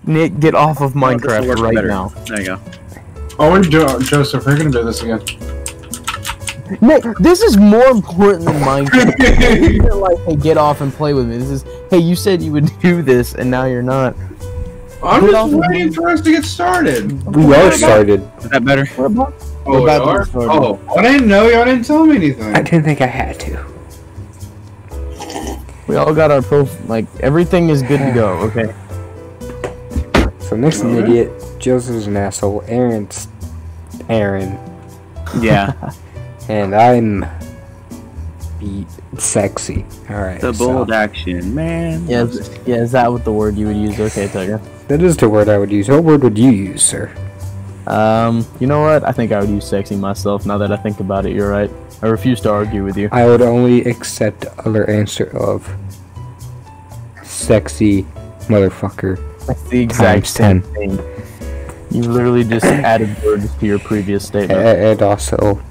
Nick, get off of Minecraft right now. There you go. Oh, and Joseph, we're gonna do this again. Nick, this is more important than Minecraft. You're like, hey, get off and play with me. This is, hey, you said you would do this, and now you're not. I'm just waiting for us to get started. We are started. Is that better? Oh, I didn't know. Y'all didn't tell me anything. I didn't think I had to. We all got our like, everything is good to go, okay? So Nick's an idiot, Joseph's an asshole, Aaron's Aaron. Yeah. And I'm sexy. Alright. The bold action, man. Yeah, is that what the word you would use? Okay, Tiger. That is the word I would use. What word would you use, sir? You know what? I think I would use sexy myself, now that I think about it. You're right. I refuse to argue with you. I would only accept the other answer of sexy motherfucker. That's the exact same thing. You literally just added words to your previous statement. And also,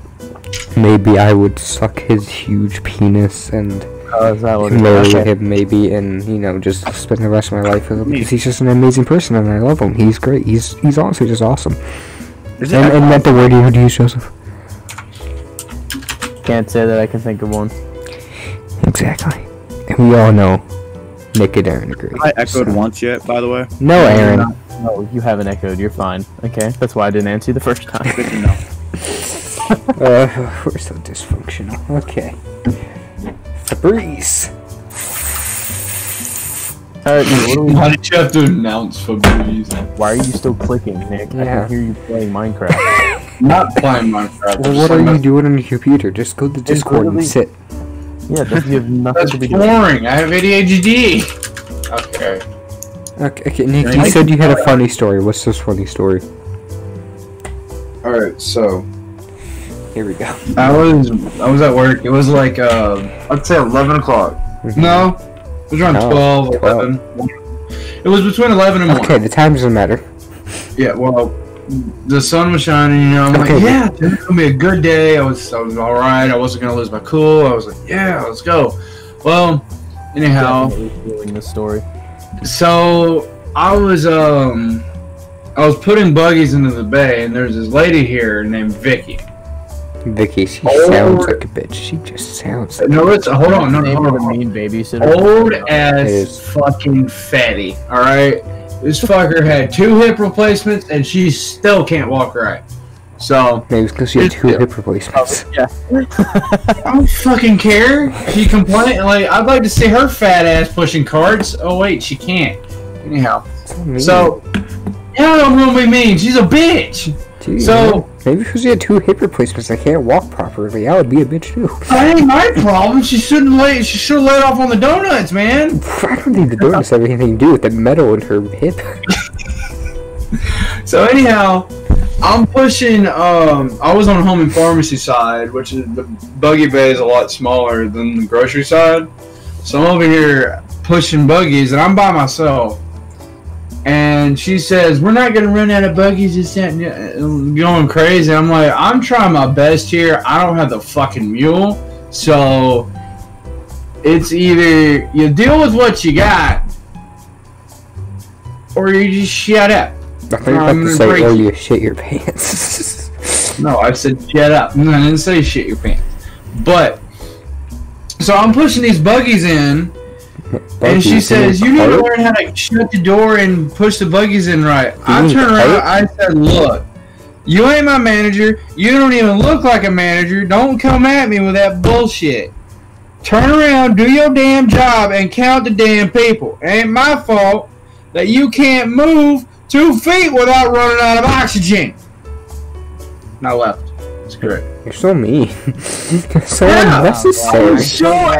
maybe I would suck his huge penis and marry him, maybe, and, you know, just spend the rest of my life with him, because he's just an amazing person and I love him. He's great. He's honestly just awesome. And that's the word you would use, Joseph. Can't say that I can think of one. Exactly. And we all know Nick and Aaron agree. I echoed once yet, by the way. No, Aaron. No, you haven't echoed. You're fine. Okay, that's why I didn't answer you the first time. Good to know. We're so dysfunctional. Okay. Fabrice. Alright, Why did you have to announce Fabrice? Why are you still clicking, Nick? I can hear you playing Minecraft. Not playing Minecraft. Well, what are you doing on your computer? Just go to Discord and sit. Yeah, you have nothing to be doing. That's boring. I have ADHD. Okay. Okay, Nick, you said you had a funny story. What's this funny story? Alright, so here we go. I was at work. It was like I'd say 11 o'clock. No, it was around 12, 11. It was between 11 and 1. Okay, the time doesn't matter. Yeah, well, the sun was shining, you know. I'm like, yeah, it's gonna be a good day. I was all right. I wasn't gonna lose my cool. I was like, yeah, let's go. Well, anyhow, feeling this story. So I was putting buggies into the bay, and there's this lady here named Vicky. Vicky, she sounds like a bitch. She just sounds like no, it's hold on, no, hold on. Mean babysitter. Old ass fucking fatty. All right, this fucker had 2 hip replacements, and she still can't walk right. So maybe it's because she had 2 hip replacements. Yeah. I don't fucking care. She complained like I'd like to see her fat ass pushing carts. Oh wait, she can't. Anyhow, so yeah, I'm gonna be mean. She's a bitch. Dude, so maybe because she had 2 hip replacements, I can't walk properly. I would be a bitch too. That ain't my problem. She should have laid off on the donuts, man. I don't think the donuts have anything to do with the metal in her hip. So anyhow, I'm pushing. I was on home and pharmacy side, which is the buggy bay is a lot smaller than the grocery side. So I'm over here pushing buggies, and I'm by myself. And she says, "We're not gonna run out of buggies." Just going crazy. I'm like, I'm trying my best here. I don't have the fucking mule, so it's either you deal with what you got, or you just shut up. I thought you were about to say, or you shit your pants. No, I said shut up. No, I didn't say shit your pants. But so I'm pushing these buggies in. And she says, "You need to learn how to shut the door and push the buggies in right." I turned around. I said, "Look, you ain't my manager. You don't even look like a manager. Don't come at me with that bullshit. Turn around, do your damn job, and count the damn people. It ain't my fault that you can't move 2 feet without running out of oxygen." And I left. That's correct. You're so mean. So unnecessary.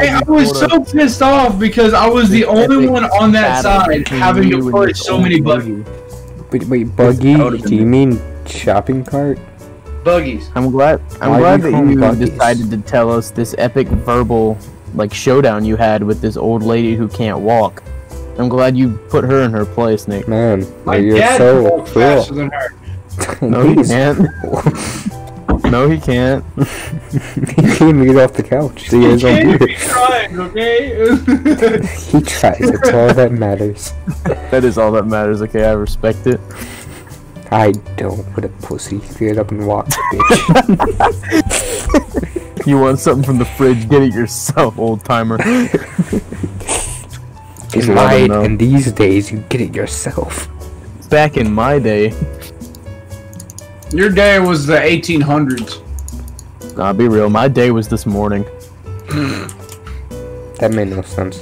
I was so pissed off because I was the only one on that side having to push so many buggies. Wait, buggy? Do you mean shopping cart? Buggies. I'm glad that you decided to tell us this epic verbal showdown you had with this old lady who can't walk. I'm glad you put her in her place, Nick. Man, my you're dad so walked faster than her. No, you can't. No, he can't. He can't get off the couch. So he has on beer. Trying, okay? He tries. It's all that matters. That is all that matters. Okay, I respect it. I don't. What a pussy. Get up and walk, bitch. You want something from the fridge? Get it yourself, old timer. In these days, you get it yourself. Back in my day. Your day was the 1800s. Nah, be real. My day was this morning. That made no sense.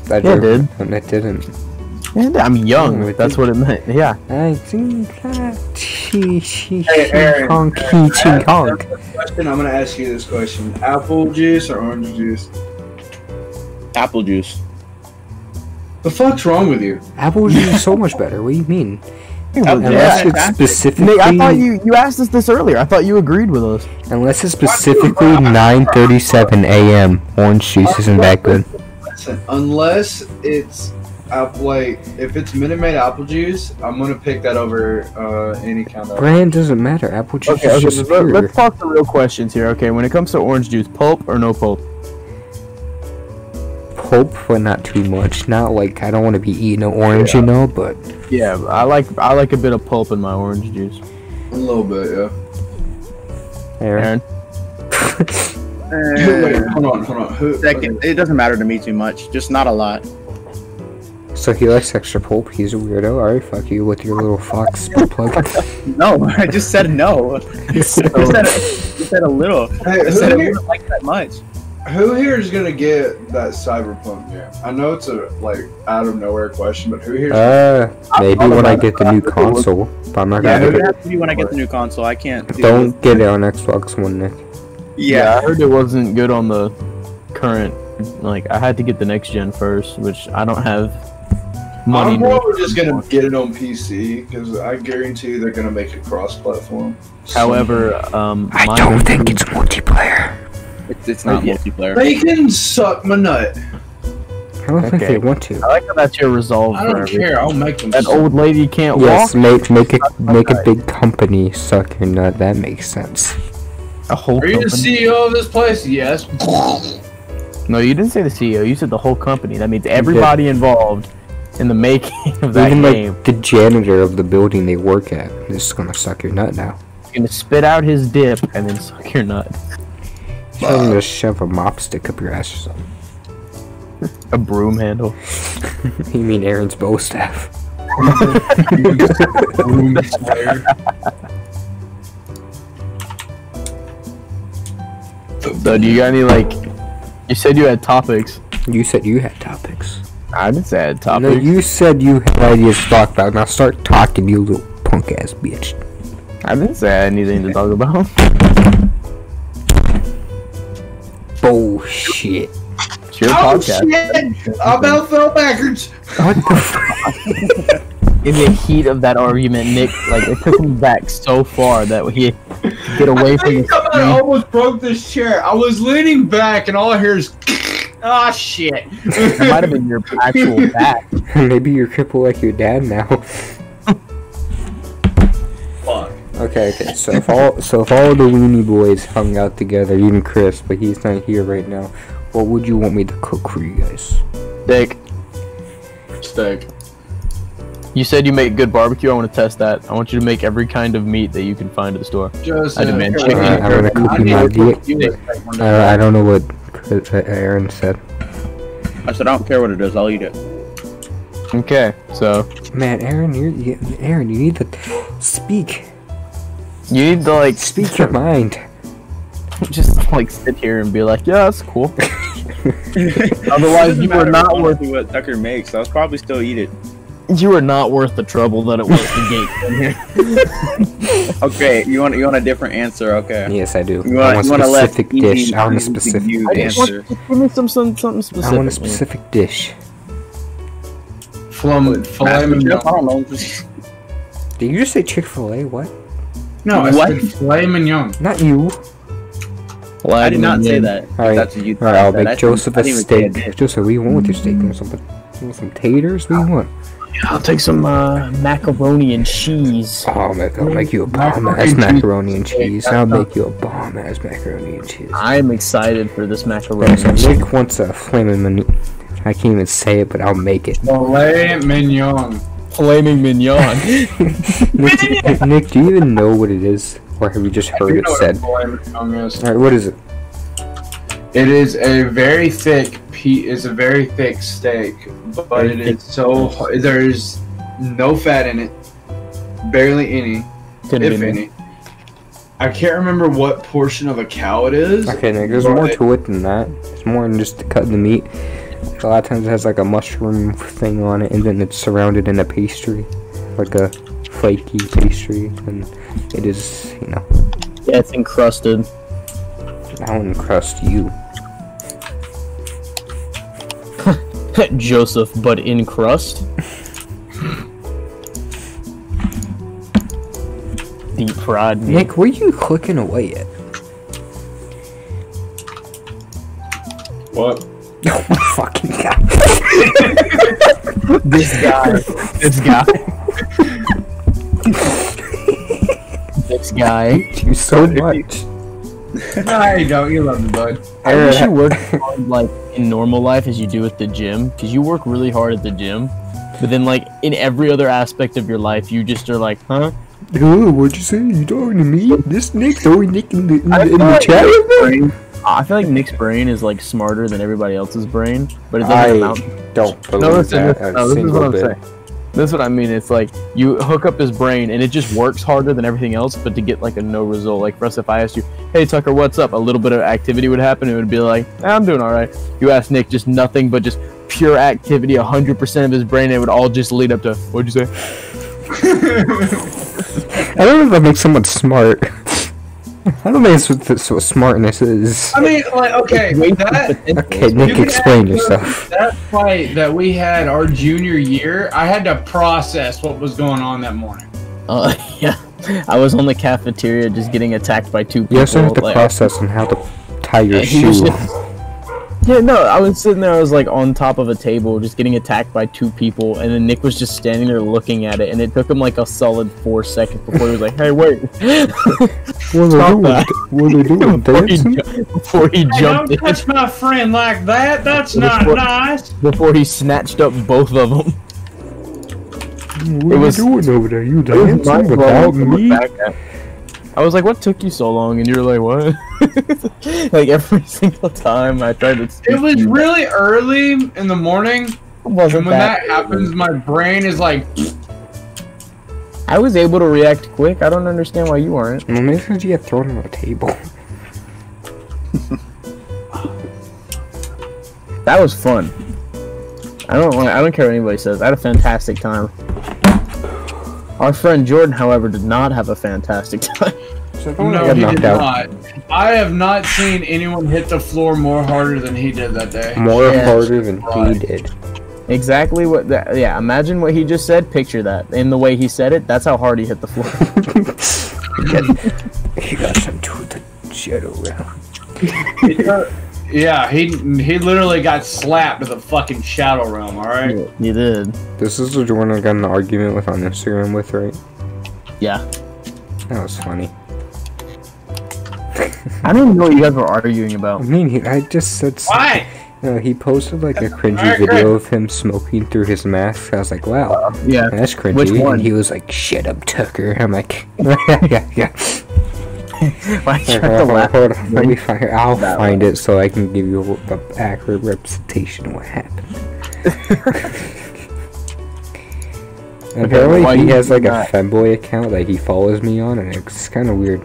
Yeah, it did. It didn't. And I'm young. Oh, That's what it meant. Yeah. I think Hey, Aaron, honk. question. I'm gonna ask you this question: apple juice or orange juice? Apple juice. The fuck's wrong with you? Apple juice is so much better. What do you mean? Unless Unless it's specifically. Nate, I thought you asked us this earlier. I thought you agreed with us. Unless it's specifically 9:37 a.m. Orange juice isn't that good. Listen, unless it's like if it's Minute Maid apple juice, I'm gonna pick that over any kind of Brand doesn't matter. Apple juice Okay, is just pure. let's talk the real questions here. Okay, when it comes to orange juice, pulp or no pulp? Pulp, but not too much. Not like I don't want to be eating an orange, you know. But Yeah, I like a bit of pulp in my orange juice. a little bit, yeah. Aaron. Wait, hold on. Second, it doesn't matter to me too much. Just not a lot. so he likes extra pulp. He's a weirdo. Alright, fuck you with your little fox plug. No, I just said no. You said a little. Hey, I said I wouldn't like that much. Who here is gonna get that Cyberpunk game? I know it's a out of nowhere question, but who here? Maybe when I get the new console. But I'm not Yeah, gonna it get would it. have to be when I get the new console. I can't. Don't get it on Xbox One, Nick. Yeah, I heard it wasn't good on the current. Like, I had to get the next gen first, which I don't have money. I'm probably just gonna get it on PC because I guarantee you they're gonna make it cross-platform. However, I don't think it's multiplayer. It's not multiplayer. They can suck my nut. I don't think they want to. I like how that's your resolve. I don't care. I'll make them. That old lady can't Yes, walk. make a big company suck your nut. That makes sense. A whole Are you the company. CEO of this place? Yes. No, you didn't say the CEO. You said the whole company. That means everybody involved in the making of that Even game. like the janitor of the building they work at is gonna suck your nut now. He's gonna spit out his dip and then suck your nut. He's gonna shove a mop stick up your ass or something. A broom handle. You mean Aaron's bow staff? So do you got any, like, you said you had topics. You said you had topics. I didn't say I had No, topics. you said you had ideas to talk about. Now start talking, you little punk ass bitch. I didn't say I had anything to talk about. Bullshit. It's your Oh podcast. shit! I about fell backwards. What the fuck? In the heat of that argument, Nick, like, it took him back so far that he could get away from the I screen. almost broke this chair. I was leaning back, and all I hear is, "Ah, shit!" It might have been your actual back. Maybe you're crippled like your dad now. Fuck. Okay. So if all the Weenie Boys hung out together, even Chris, but he's not here right now, what would you want me to cook for you guys? Dick, Steak. you said you make good barbecue. I want to test that. I want you to make every kind of meat that you can find at the store. Just I demand chicken. I'm gonna cook you my dick. I don't know what Aaron said. I said I don't care what it is. I'll eat it. Okay, so Man, Aaron, Aaron, you need to speak. you need to, like, Speak your mind. just, like, sit here and be like, yeah, that's cool. Otherwise, you are not worth what Tucker makes. I'll probably still eat it. you are not worth the trouble that it was to gate in here. Okay, you want a different answer? Okay. Yes, I do. You I want want a let specific easy dish. I want a choose specific you dish. answer. Give me something specific. I want a specific dish. filet mignon. I don't know. Did you just say Chick-fil-A? What? No, I What? said filet mignon. Not you. I did not say that. Alright, That's what you I'll said. make Joseph I a didn't even say steak. Joseph, what do you want with your steak? You want some taters? What do you want? I'll take some macaroni and cheese. Oh, I'll make you a bomb-ass macaroni and cheese. I'll make you a bomb-ass macaroni and cheese. I'm excited for this macaroni and cheese. Nick wants a flaming menu. I can't even say it, but I'll make it. Filet mignon. Flaming mignon. Nick, do you even know what it is? Or have you just heard it said? Alright, what is it? It is a very thick steak, but it is so there's no fat in it, barely any, if any. I can't remember what portion of a cow it is. Okay, Nick, there's more to it than that. It's more than just cutting the meat. A lot of times it has like a mushroom thing on it, and then it's surrounded in a pastry, like a flaky pastry, and it is, you know. Yeah, it's encrusted. I'll encrust you. Joseph, but in crust. Deep fried meat. Nick, where are you clicking away at? What? Oh my fucking god. This guy. This guy. Thank you so much. No, you don't. You love me, bud. I wish you worked hard, like, in normal life as you do at the gym, because you work really hard at the gym, but then, like, in every other aspect of your life, you just are like, huh? Oh, what'd you say? You talking to me? This Nick throwing Nick in the chat? I feel like Nick's brain is, like, smarter than everybody else's brain, but it doesn't amount. Don't believe that this is what I'm saying. This is what I mean. It's like you hook up his brain and it just works harder than everything else, but to get like a no result. Like for us, if I asked you, hey Tucker, what's up? A little bit of activity would happen. It would be like, I'm doing all right. You ask Nick, just nothing but just pure activity, 100% of his brain. It would all just lead up to, what'd you say? I don't know if that makes someone smart. I don't think that's what smartness is. I mean, like, okay, okay, Nick, explain yourself. That fight that we had our junior year, I had to process what was going on that morning. Yeah. I was on the cafeteria just getting attacked by two people. You also have to process on how to tie your shoe. Yeah, no, I was sitting there, I was like on top of a table just getting attacked by two people, and then Nick was just standing there looking at it, and it took him like a solid 4 seconds before he was like, hey, wait. What are they doing? Before he jumped in. Don't touch my friend like that, that's not nice. Before he snatched up both of them. What are you doing over there? You dancing without me? I was like, what took you so long? And you were like, what? Like every single time I tried to It was really early in the morning. And when that happens, my brain is like... I was able to react quick. I don't understand why you weren't. Well, maybe because you got thrown on a table. That was fun. I don't care what anybody says. I had a fantastic time. Our friend Jordan, however, did not have a fantastic time. No, he did not. I have not seen anyone hit the floor more harder than he did that day. Harder than he did. Exactly what that. Yeah, imagine what he just said. Picture that. In the way he said it, that's how hard he hit the floor. He got some to the shadow realm. Yeah, he literally got slapped to the fucking shadow realm. All right. Yeah, he did. This is the one I got in an argument with on Instagram with, right? Yeah. That was funny. I don't even know what you guys were arguing about. I mean, I just said. Why? He posted like a cringy video of him smoking through his mask. I was like, wow, yeah, that's cringy. Which one? And he was like, shut up, Tucker. I'm like, yeah. Why you have to laugh? Hold on, let me find it. I'll find it so I can give you an accurate representation of what happened. Apparently, he has like a femboy account that he follows me on, and it's kind of weird.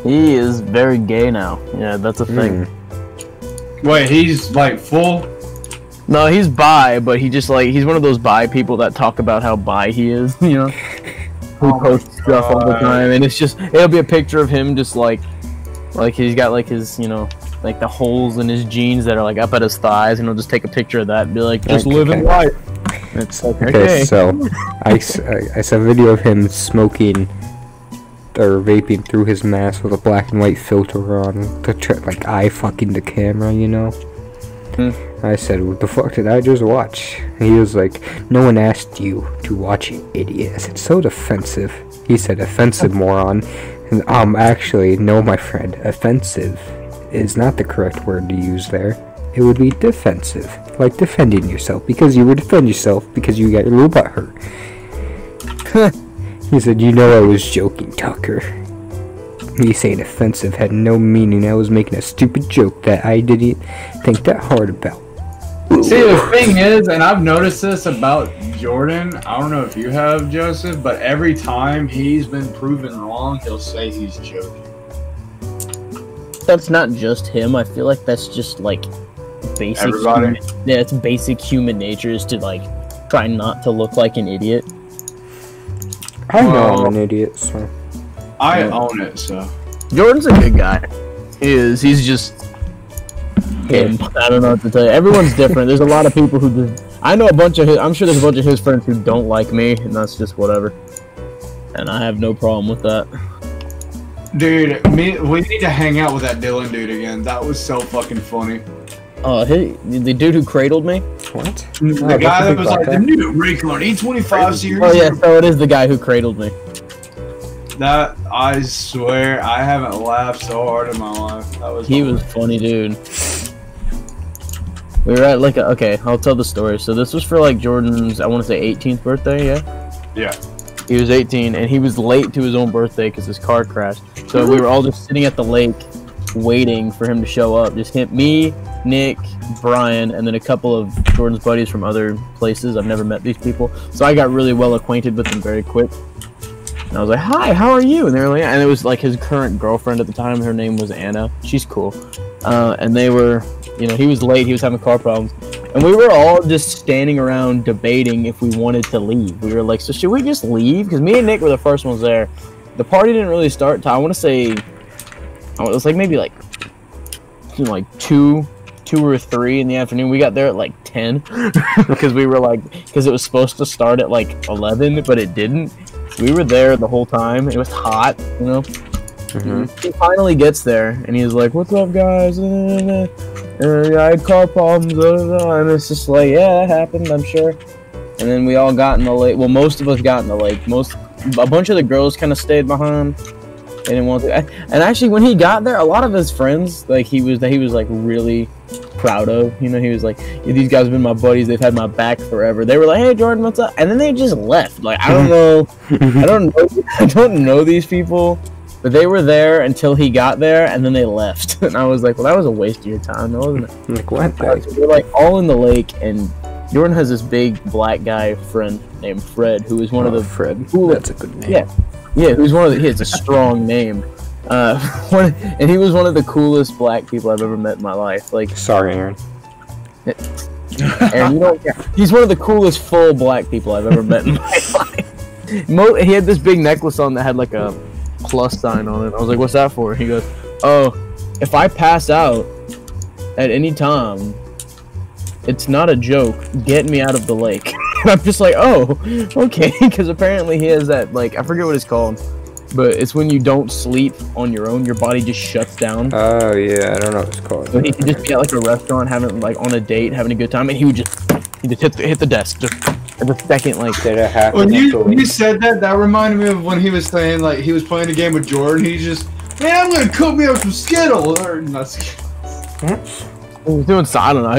He is very gay now. Yeah, that's a thing. Wait, he's like full? No, he's bi, but he just like he's one of those bi people that talk about how bi he is, you know? Who posts stuff all the time, and it'll be a picture of him just like he's got like his, you know, like the holes in his jeans that are like up at his thighs, and he'll just take a picture of that and be like, just living life. It's like, okay. So I saw a video of him smoking or vaping through his mask with a black and white filter on to like eye fucking the camera, you know. I said, what the fuck did I just watch? He was like, no one asked you to watch it, idiot. I said, so defensive. He said, offensive, moron. And, actually, no, my friend, offensive is not the correct word to use there. It would be defensive, like defending yourself, because you would defend yourself because you got your little butt hurt. He said, you know I was joking, Tucker. Me saying offensive had no meaning. I was making a stupid joke that I didn't think that hard about. See, the thing is, and I've noticed this about Jordan, I don't know if you have, Joseph, but every time he's been proven wrong, he'll say he's joking. That's not just him. I feel like that's just like basic. Everybody? Yeah, it's basic human nature is to like try not to look like an idiot. I know I'm an idiot, so. I own it, so. Jordan's a good guy. He is. He's just him. I don't know what to tell you. Everyone's different. There's a lot of people who just. I know a bunch of his. I'm sure there's a bunch of his friends who don't like me, and that's just whatever. And I have no problem with that. Dude, we need to hang out with that Dylan dude again. That was so fucking funny. Oh, the dude who cradled me? What? The guy that was like, the new Raycon E25 series. Oh yeah, so it is the guy who cradled me. That, I swear, I haven't laughed so hard in my life. That was He was funny, dude. We were at like okay, I'll tell the story. So this was for like Jordan's, I want to say 18th birthday, yeah? Yeah. He was 18 and he was late to his own birthday because his car crashed. So we were all just sitting at the lake waiting for him to show up. Just him, me, Nick, Brian, and then a couple of Jordan's buddies from other places. I've never met these people. So I got really well acquainted with them very quick. And I was like, hi, how are you? And they were like, and it was like his current girlfriend at the time. Her name was Anna. She's cool. And they were, you know, he was late. He was having car problems. And we were all just standing around debating if we wanted to leave. We were like, so should we just leave? Because me and Nick were the first ones there. The party didn't really start till, I want to say, it was like maybe like 2 or 3 in the afternoon. We got there at like 10 because we were like, because it was supposed to start at like 11, but it didn't. We were there the whole time. It was hot, you know. He finally gets there and he's like, what's up, guys? I had car problems, and it's just like, yeah, that happened, I'm sure. And then we all got in the lake. Well, most of us got in the lake. A bunch of the girls kind of stayed behind. They didn't want to. And actually, when he got there, a lot of his friends, like he was like really proud of. You know, he was like, these guys have been my buddies. They've had my back forever. They were like, hey, Jordan, what's up? And then they just left. Like, I don't know. I don't know these people. But they were there until he got there, and then they left. And I was like, well, that was a waste of your time, wasn't it? Like, what? We're like all in the lake, and Jordan has this big black guy friend named Fred, who is one of the Fred. Coolest. That's a good name. Yeah. Who's one of the? He has a strong name. And he was one of the coolest black people I've ever met in my life. Like, sorry, Aaron. Aaron, you don't care. He's one of the coolest full black people I've ever met in my life. He had this big necklace on that had like a plus sign on it. I was like, what's that for? He goes, oh, if I pass out at any time, it's not a joke, get me out of the lake. And I'm just like, oh, okay, because apparently he has that, like, I forget what it's called, but it's when you don't sleep on your own, your body just shuts down. Oh yeah, I don't know what it's called. So he could just be at like a restaurant, having like on a date, having a good time, and he just hit the desk just at the second, like, did it happen? When you said that reminded me of when he was saying, like, he was playing a game with Jordan. He just, man, I'm gonna cook me up some Skittles, or not Skittles. He was doing so, I don't know.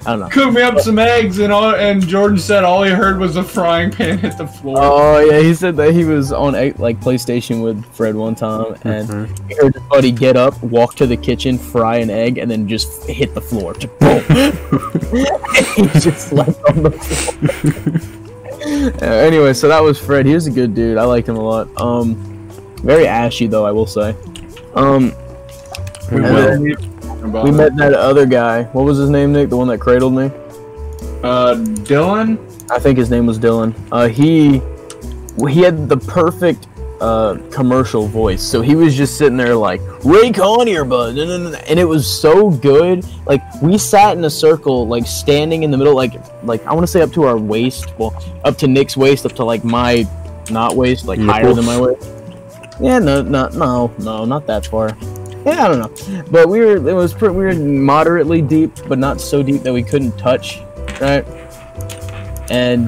I don't know. Cook me up some eggs, and Jordan said all he heard was a frying pan hit the floor. Oh yeah, he said that he was on like PlayStation with Fred one time, and he heard his buddy get up, walk to the kitchen, fry an egg, and then just hit the floor. Just boom. He just slept on the floor. Anyway, so that was Fred. He was a good dude. I liked him a lot. Very ashy though, I will say. We met that other guy. What was his name, Nick? The one that cradled me? Dylan? I think his name was Dylan. He had the perfect commercial voice. So he was just sitting there like, Raycon earbuds, and it was so good. Like, we sat in a circle, like standing in the middle, like I want to say up to our waist. Well, up to Nick's waist, up to like my higher than my waist. Yeah, no, not that far. Yeah, I don't know, but we were moderately deep, but not so deep that we couldn't touch, right? And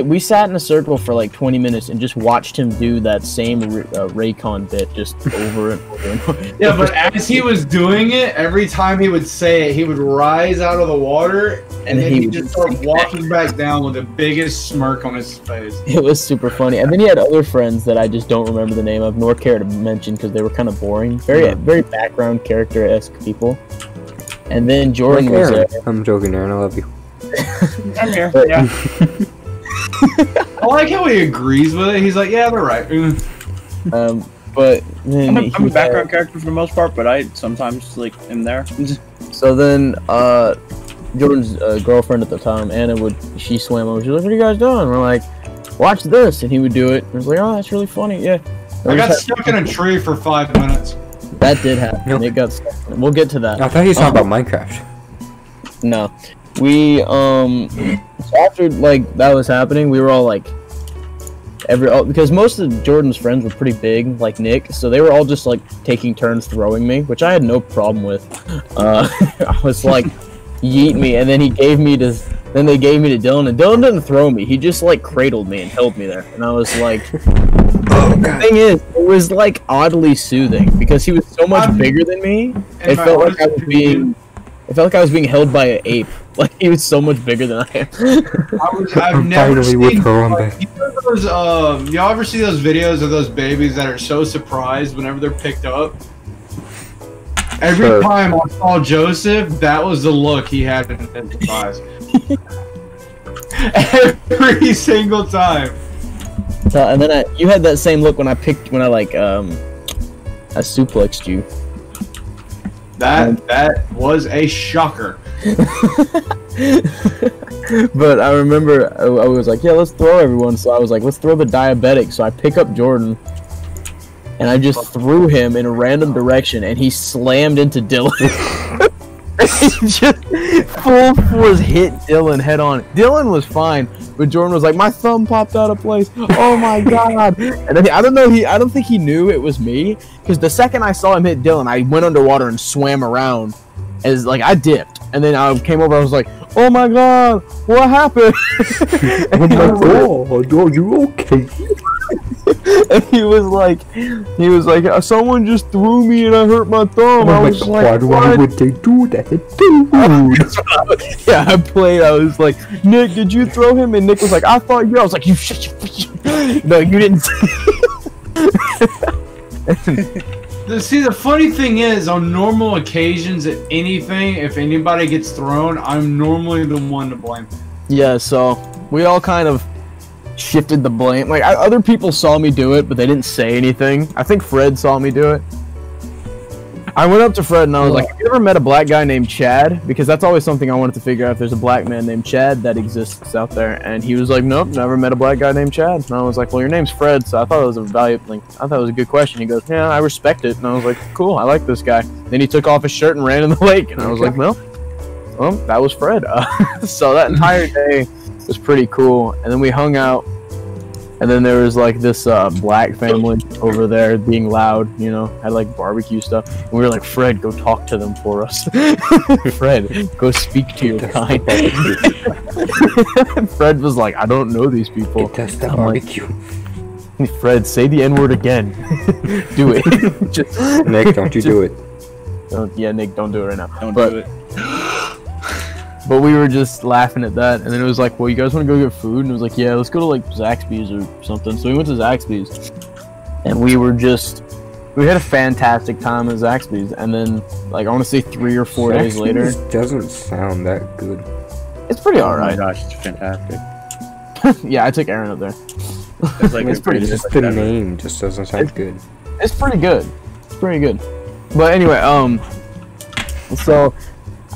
we sat in a circle for like 20 minutes and just watched him do that same Raycon bit just over and over and over. Yeah, but as he was doing it, every time he would say it, he would rise out of the water and then he'd just start walking back down with the biggest smirk on his face. It was super funny. And then he had other friends that I just don't remember the name of, nor care to mention because they were kind of boring. Very background character-esque people. And then Jordan was there. I'm joking, Aaron. I love you. I'm here. Yeah. I like how he agrees with it. He's like, yeah, they're right. But then I'm a background character for the most part, but I sometimes like am there. So then Jordan's girlfriend at the time, Anna, she swam over. She was like, "What are you guys doing?" We're like, "Watch this," and he would do it. I was like, "Oh, that's really funny." Yeah. I got stuck in a tree for 5 minutes. That did happen. It got stuck. We'll get to that. I thought he was talking about Minecraft. No. We so after like that was happening, we were all like because most of Jordan's friends were pretty big, like Nick, so they were all just like taking turns throwing me, which I had no problem with. I was like, yeet me, and then they gave me to Dylan, and Dylan didn't throw me, he just like cradled me and held me there, and I was like, the thing is, it was like oddly soothing because he was so much bigger than me. It felt like I was being held by an ape. Like, he was so much bigger than I am. I've never seen, y'all ever see those videos of those babies that are so surprised whenever they're picked up? Every time I saw Joseph, that was the look he had in his eyes. Every single time. So, and then you had that same look when I suplexed you. That was a shocker. But I remember I was like, yeah, let's throw everyone. So I was like, let's throw the diabetic. So I pick up Jordan and I just threw him in a random direction and he slammed into Dylan. He just full force hit Dylan head on. Dylan was fine, but Jordan was like, my thumb popped out of place. Oh my god. And then I don't think he knew it was me, because the second I saw him hit Dylan, I went underwater and swam around as like I dipped. And then I came over, I was like, oh my god, what happened? And I'm like, oh, are you okay? And he was like, someone just threw me and I hurt my thumb. I was like, why would they do that? Dude. Yeah, I was like, Nick, did you throw him? And Nick was like, I thought you. I was like, you shut your No, you didn't. See, the funny thing is, on normal occasions, at anything, if anybody gets thrown, I'm normally the one to blame. Yeah, so we all kind of shifted the blame. Like, other people saw me do it, but they didn't say anything. I think Fred saw me do it. I went up to Fred and I was like, have you ever met a black guy named Chad? Because that's always something I wanted to figure out, if there's a black man named Chad that exists out there. And he was like, nope, never met a black guy named Chad. And I was like, well, your name's Fred, so I thought it was a good question. He goes, yeah, I respect it. And I was like, cool, I like this guy. Then he took off his shirt and ran in the lake. And I was like, well, that was Fred. So that entire day was pretty cool. And then we hung out. And then there was like this black family over there being loud, you know, had like barbecue stuff. And we were like, Fred, go talk to them for us. Fred, go speak to your kind. Fred was like, I don't know these people. Test the barbecue. Like, Fred, say the N-word again. Do it. Just, Nick, don't you do it. Yeah, Nick, don't do it right now. Don't do it. But we were just laughing at that, and then it was like, well, you guys want to go get food? And it was like, yeah, let's go to like Zaxby's or something. So we went to Zaxby's, and we had a fantastic time at Zaxby's. And then, like, I want to say 3 or 4 days later, doesn't sound that good. It's pretty alright. Oh my gosh, it's fantastic. Yeah, I took Aaron up there. It's like it's pretty. Just the name just doesn't sound good. It's pretty good. It's pretty good. But anyway, so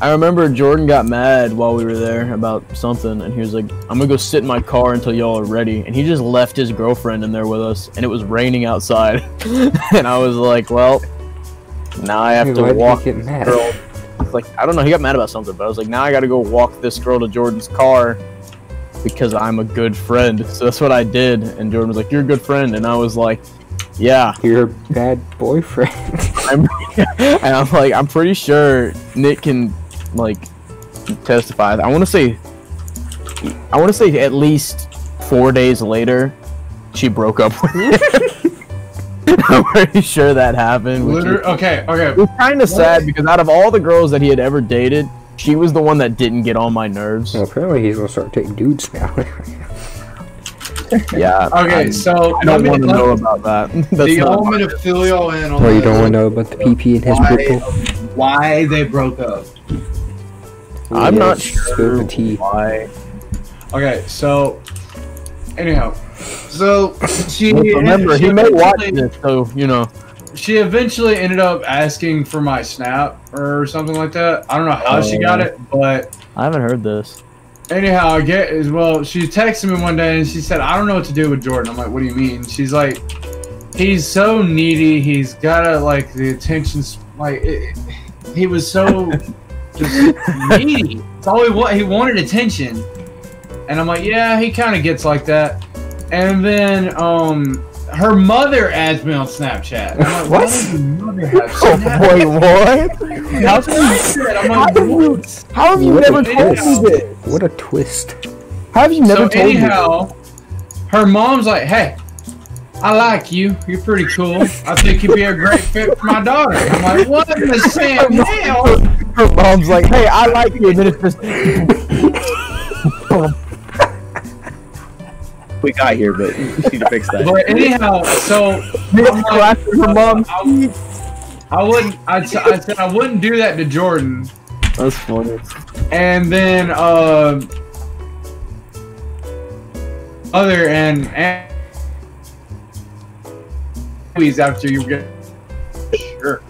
I remember Jordan got mad while we were there about something, and he was like, I'm gonna go sit in my car until y'all are ready. And he just left his girlfriend in there with us, and it was raining outside. And I was like, well, now I have to walk this girl. Like, I don't know, he got mad about something, but I was like, now I gotta go walk this girl to Jordan's car because I'm a good friend. So that's what I did. And Jordan was like, you're a good friend. And I was like, Yeah. You're a bad boyfriend. And I'm like, I'm pretty sure Nick can like testify. I want to say at least 4 days later, she broke up with him. I'm pretty sure that happened. Okay. It was kind of sad because out of all the girls that he had ever dated, she was the one that didn't get on my nerves. Well, apparently he's gonna start taking dudes now. Yeah. Okay, so I don't want to know about that. The element of filial and Well, you don't want to know about the PP in his purple? why they broke up. I'm not Spill sure the tea. why. Okay, so anyhow, so she Remember, he may watch this, so you know. She eventually ended up asking for my snap or something like that. I don't know how she got it, but I haven't heard this. anyhow, she texted me one day and she said, I don't know what to do with Jordan. I'm like, what do you mean? She's like, he's so needy. He's gotta like the attention. He was so just needy. It's all he wanted attention. And I'm like, yeah, he kind of gets like that. And then her mother adds me on Snapchat. I'm like, What? why does your mother have Snapchat? Wait, what? That's what I said. I'm like, what? How have you What never a told me twist. this? What a twist. How have you never So told me anyhow, her mom's like, hey, I like you. You're pretty cool. I think you'd be a great fit for my daughter. I'm like, what in the Sam hell? this? Her mom's like, hey, I like you, and then it's just... We got here, but we need to fix that. But anyhow, so I'm like, her mom. I said I wouldn't do that to Jordan. That's funny. And then other and after you get sure.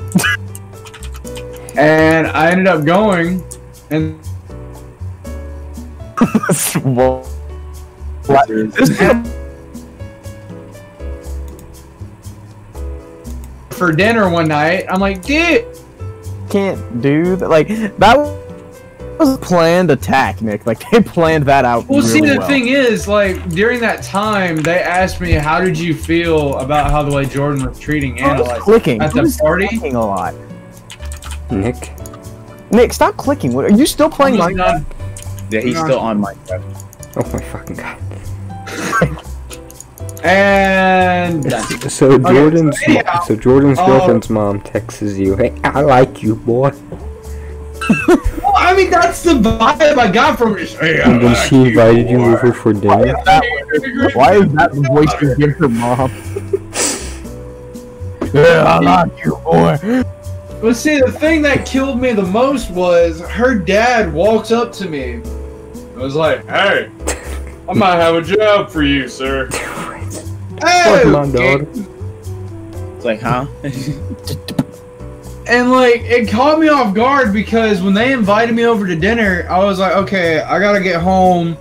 And I ended up going and for dinner one night. I'm like, dude, Can't do that. Like, that was a planned attack, Nick. Like, they planned that out. well, see, really the thing is, like, during that time, they asked me, how did you feel about how the way Jordan was treating I was Anna clicking. at He the was party? clicking a lot. Nick? Nick, stop clicking. What, are you still playing Almost Minecraft? done. Yeah, he's still on Minecraft. Oh my fucking god. And So Jordan's anyhow, girlfriend's mom texts you, hey, I like you, boy. well, I mean, that's the vibe I got from her. Hey, And then she invited you over for dinner. Why is that the voice you give her mom? Yeah, I like you, boy. But see, the thing that killed me the most was her dad walks up to me and was like, hey, I might have a job for you, sir. Hey! Fuck my dog. It's like, huh? And like, it caught me off guard because when they invited me over to dinner, I was like, okay, I gotta get home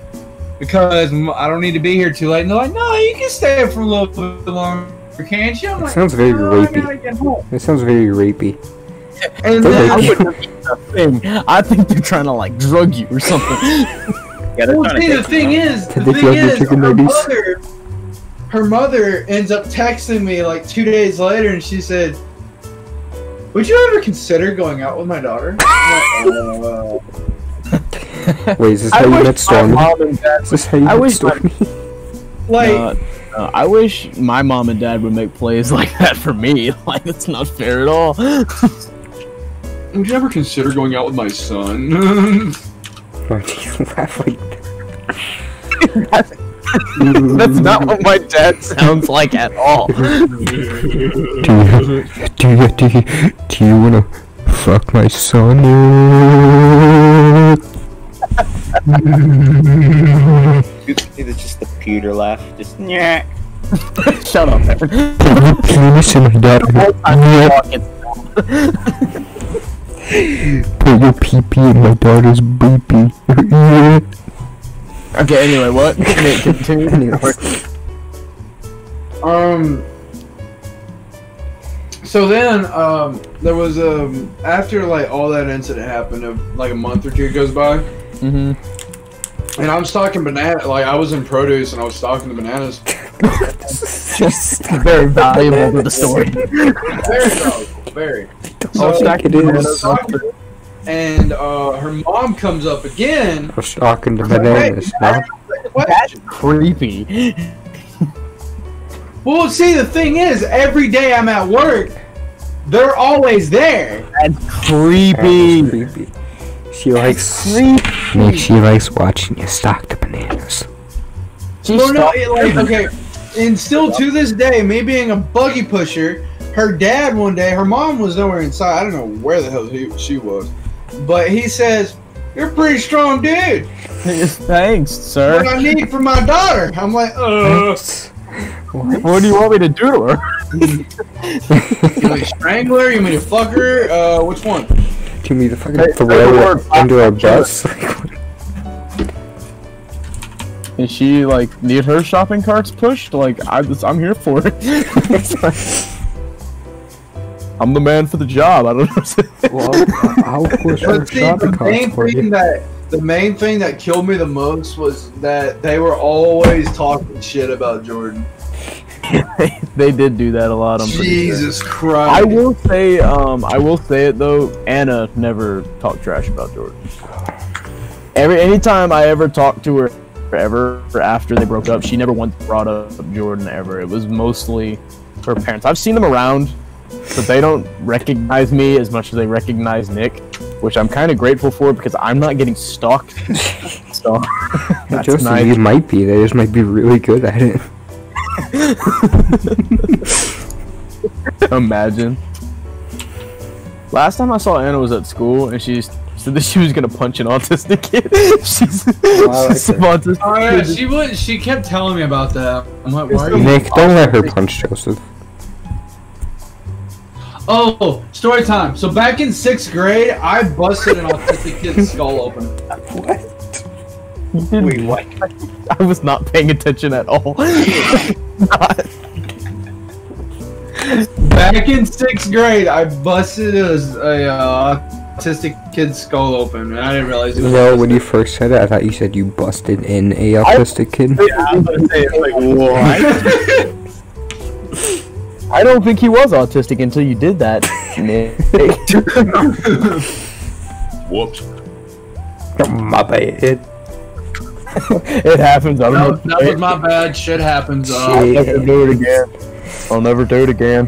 because I don't need to be here too late. And they're like, no, you can stay for a little bit longer, can't you? I'm That like, sounds very "No, I gotta get home." rapey. That sounds very rapey. And They're then I like- wouldn't eat the thing. I think they're trying to like drug you or something. Yeah, they're well, trying see, to the thing is, Did they drug your chicken nuggets? her mother ends up texting me like 2 days later, and she said, "Would you ever consider going out with my daughter?" I'm like, Wait, is this I how you wish met my Stormy? mom and dad. Is this how you I met wish my- Stormy? like, I wish my mom and dad would make plays like that for me. Like, it's not fair at all. would you ever consider going out with my son? Why do you laugh like That's not what my dad sounds like at all. Do you wanna fuck my son? It's just the Peter laugh. Just, yeah. Shut up, Evan. Penis in my daughter. Put your pee-pee in my daughter's boo-pee. Okay, anyway, what? Continue. So then, there was after like all that incident happened, of like a month or two goes by, Mm-hmm. and I'm stocking banana. Like I was in produce and I was stocking the bananas, It's very valuable to the story. Very valuable, very. So think it is. And her mom comes up again. We're stalking the bananas, no? That's creepy. Well, see, the thing is, every day I'm at work, they're always there. That's creepy. That's creepy. She likes watching you stalk the bananas. Okay. And still to this day, me being a buggy pusher, her dad one day, her mom was nowhere inside. I don't know where the hell she was. But he says, "You're a pretty strong dude. Thanks, sir. What I need for my daughter." I'm like, What do you want me to do to her? You want me to strangle her? You want me to fuck her? Which one? Do you mean to fucking throw her under a bus? And she like need her shopping carts pushed? Like I'm here for it. I'm the man for the job. I don't know. Well, I'll push her But see, shopping carts for you. the main thing that killed me the most was that they were always talking shit about Jordan. They did do that a lot. I'm pretty sure. Jesus Christ! I will say it though. Anna never talked trash about Jordan. Anytime I ever talked to her, ever after they broke up, she never once brought up Jordan ever. It was mostly her parents. I've seen them around, but they don't recognize me as much as they recognize Nick, which I'm kind of grateful for because I'm not getting stalked. So that's Joseph, nice. you might be. They just might be really good at it. Imagine. Last time I saw Anna was at school, and she said that she was gonna punch an autistic kid. she's autistic. Oh yeah, she was. She kept telling me about that. I'm like, why are you? Nick, don't let her punch Joseph. Oh, story time. So back in 6th grade, I busted an autistic kid's skull open. What? Wait, what? I was not paying attention at all. Back in 6th grade, I busted a autistic kid's skull open, and I didn't realize it was. No, when you first said it, I thought you said you busted in a autistic kid. Yeah, I was gonna say, like, what? I don't think he was autistic until you did that, Nick. Whoops. My bad. It happens. I don't know. That was my bad. Shit happens. I'll never do it again. I'll never do it again.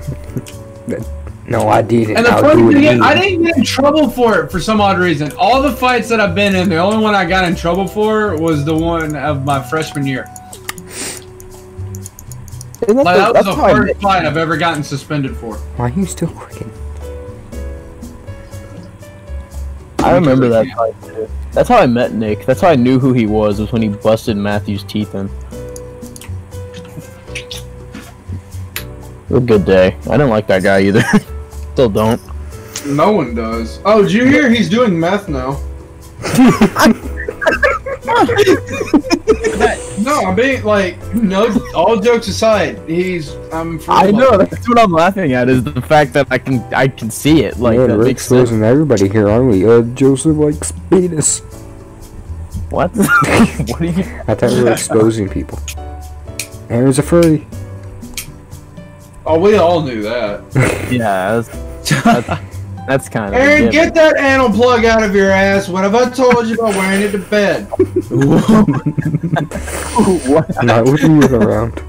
No, I didn't. And the funny thing is, I didn't get in trouble for it for some odd reason. All the fights that I've been in, the only one I got in trouble for was the one of my freshman year. Like, that was the first fight I've ever gotten suspended for. Why are you still working? I remember that fight too. That's how I met Nick. That's how I knew who he was when he busted Matthew's teeth in. It was a good day. I didn't like that guy either. Still don't. No one does. Oh, did you hear he's doing meth now? No, I'm being like, no. All jokes aside, I know that's what I'm laughing at is the fact that I can see it. Like, Man, that we're makes sense. exposing everybody here, aren't we? Joseph likes penis. What? What are you? I thought we were exposing people. Aaron's a furry. Oh, we all knew that. Yeah, that's kind of. Aaron, get that anal plug out of your ass. What have I told you about wearing it to bed? What? Not with you around.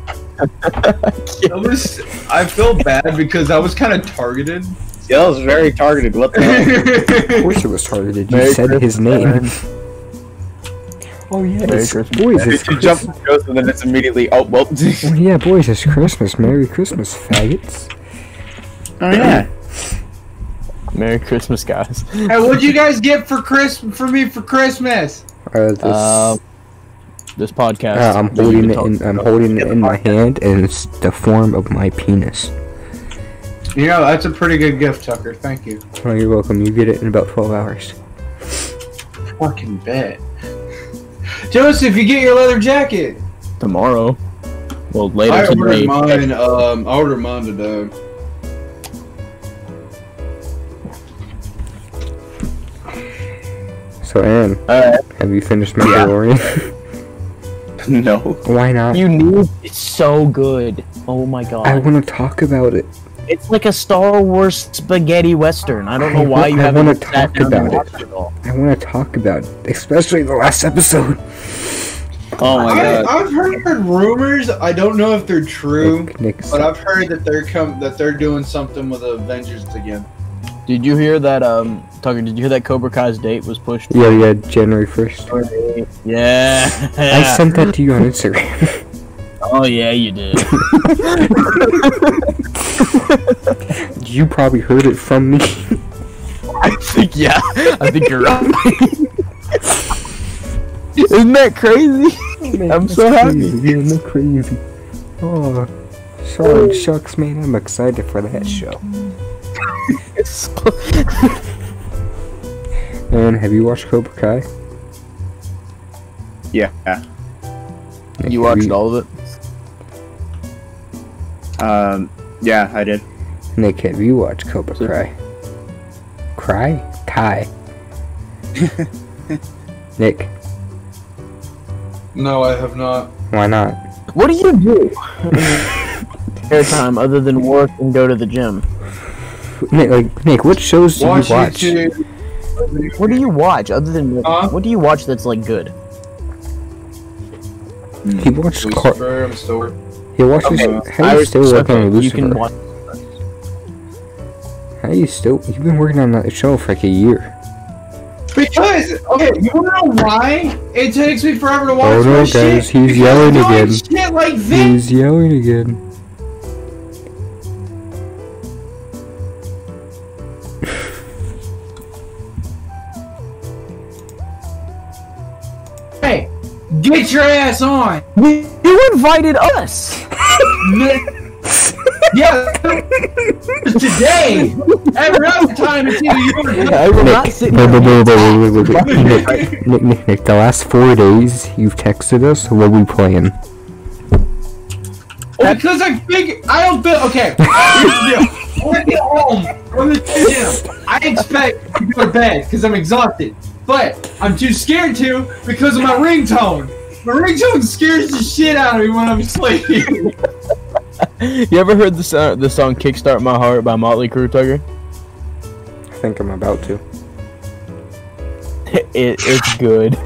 I feel bad because I was kind of targeted. Yeah, that was very targeted. What the hell? Of course it was targeted. You Merry said his name. Oh yeah, Merry it's, Christmas. boys, it's You jump to Joseph and then it's immediately, oh, well. Oh yeah, boys, it's Christmas. Merry Christmas, faggots. Oh, yeah. Merry Christmas, guys. Hey, what'd you guys get for me for Christmas? This podcast. I'm holding it in. I'm holding it in my hand, and it's the form of my penis. You know, that's a pretty good gift, Tucker. Thank you. Oh, you're welcome. You get it in about 12 hours. Fucking bet. Joseph, you get your leather jacket. Tomorrow. Well, later I today. ordered mine. I ordered mine today. So, Aaron, have you finished Mandalorian? No. Why not? You need. It's so good. Oh my god. I want to talk about it. It's like a Star Wars spaghetti western. I don't know why you haven't want to sat talk down and about watched it all. I want to talk about it, especially the last episode. Oh my god. I've heard rumors. I don't know if they're true, Nick's- but I've heard that they're doing something with the Avengers again. Did you hear that? Tucker, did you hear that Cobra Kai's date was pushed? Yeah, January 1st. Yeah. I sent that to you on Instagram. Oh yeah, you did. You probably heard it from me. I think you're right. Isn't that crazy? I'm so happy. Isn't that crazy? Oh, sorry, shucks, man. I'm excited for that show. And have you watched Cobra Kai? Yeah. You watched all of it? Yeah, I did. Nick, have you watched Cobra Kai? Kai? Nick, No, I have not. why not? What do you do? Spare time other than work and go to the gym. Nick, what shows do you watch? YouTube. What do you watch other than what do you watch that's like good? He watched Lucifer, I'm still. He watches. How are you still working on Lucifer? You can watch. How are you still? You've been working on that show for like a year. Because, okay, you wanna know why it takes me forever to watch Oh no, my guys, shit? he's Because yelling I'm doing again. Shit like this. He's yelling again. Hey, get your ass on. You invited us. Yeah, today. Every other time it's either you or I will not sit Nick, here. Nick, the last 4 days you've texted us. What are we playing? Well, because I don't feel okay. Here's the deal. When I get home from the gym, I expect to go to bed because I'm exhausted. But I'm too scared to because of my ringtone. My ringtone scares the shit out of me when I'm asleep. You ever heard the song "Kickstart My Heart" by Motley Crue, Tucker? I think I'm about to. It's good.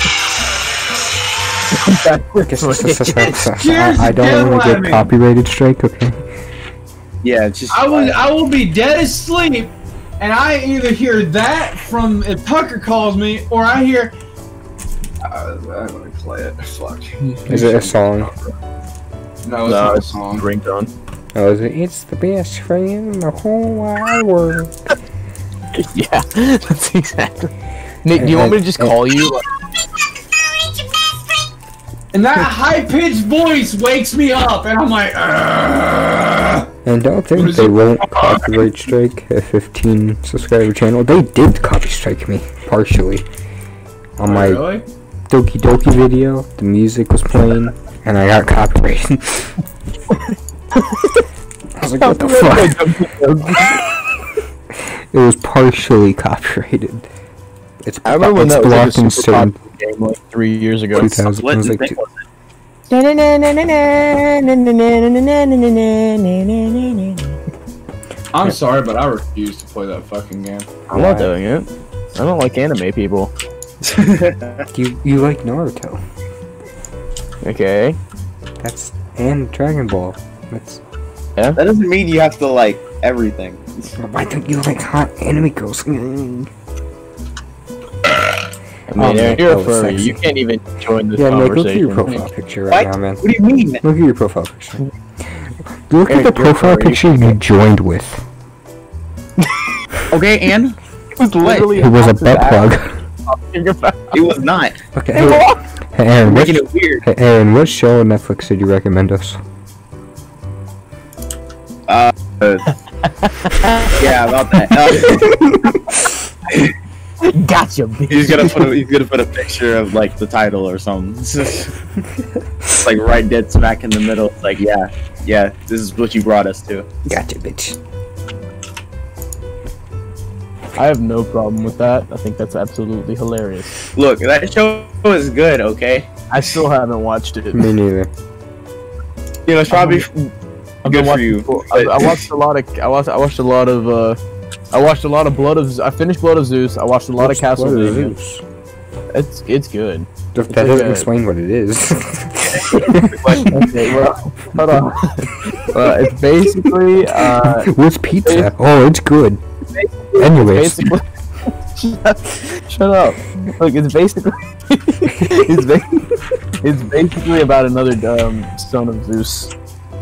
I don't want to get copyrighted strike, okay? Yeah, it's just. I will be dead asleep, and I either hear that from if Tucker calls me, or I hear. I'm gonna play it. Fuck. Is it a song? No, it's not a song. Ringtone. Oh, is it? It's the best friend in the whole wide world. Yeah, that's exactly. Nick, do you want me to just call you? And that high-pitched voice wakes me up, and I'm like, "Argh." And don't think they won't copyright strike a 15 subscriber channel. They did copy strike me, partially. On my Really? Doki Doki video, the music was playing, and I got copyrighted. I was like, what the fuck? It was partially copyrighted. I remember when that was like a in super popular game like 3 years ago. 2000. What It was the like thing was I'm sorry, but I refuse to play that fucking game. I'm not doing it. I don't like anime people. you like Naruto? Okay. That's and Dragon Ball. That's That doesn't mean you have to like everything. why don't you like hot anime girls? I mean, Nick, you're that a was furry. sexy. You can't even join this Yeah, Nick, look at conversation. your profile picture right now, man. What do you mean? Look at your profile picture. Look at Eric, the you're profile furry. picture you joined with. Okay, and It was literally It was a butt plug. it was not. Okay, hey, Aaron, Making it weird. hey, Aaron, what show on Netflix did you recommend us? Yeah, about that. Gotcha, bitch. He's gonna put a picture of like the title or something. It's like right dead smack in the middle. It's like yeah, this is what you brought us to. Gotcha, bitch. I have no problem with that. I think that's absolutely hilarious. Look, that show is good. Okay, I still haven't watched it. Me neither. You know, it's probably good for you. I watched a lot of. I watched a lot of. I watched a lot of Blood of. I finished Blood of Zeus. I watched a lot of Castlevania. It's good. That doesn't explain what it is. Okay, well, hold on. It's basically. What's pizza? Oh, it's good. Anyways. Shut up. Look, it's basically. It's basically about another son of Zeus,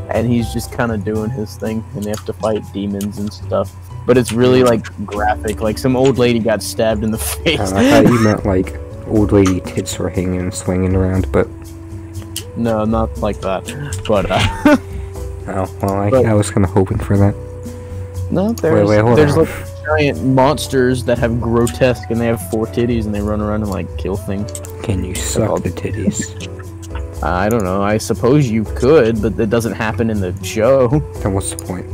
and he's just kind of doing his thing, and they have to fight demons and stuff. But it's really like graphic. Like some old lady got stabbed in the face. I thought you meant like old lady tits were hanging and swinging around, but no, not like that. But oh well, I was kind of hoping for that. No, there's like giant monsters that have grotesque, and they have 4 titties, and they run around and like kill things. Can you suck the titties? I don't know. I suppose you could, but that doesn't happen in the show. Then what's the point?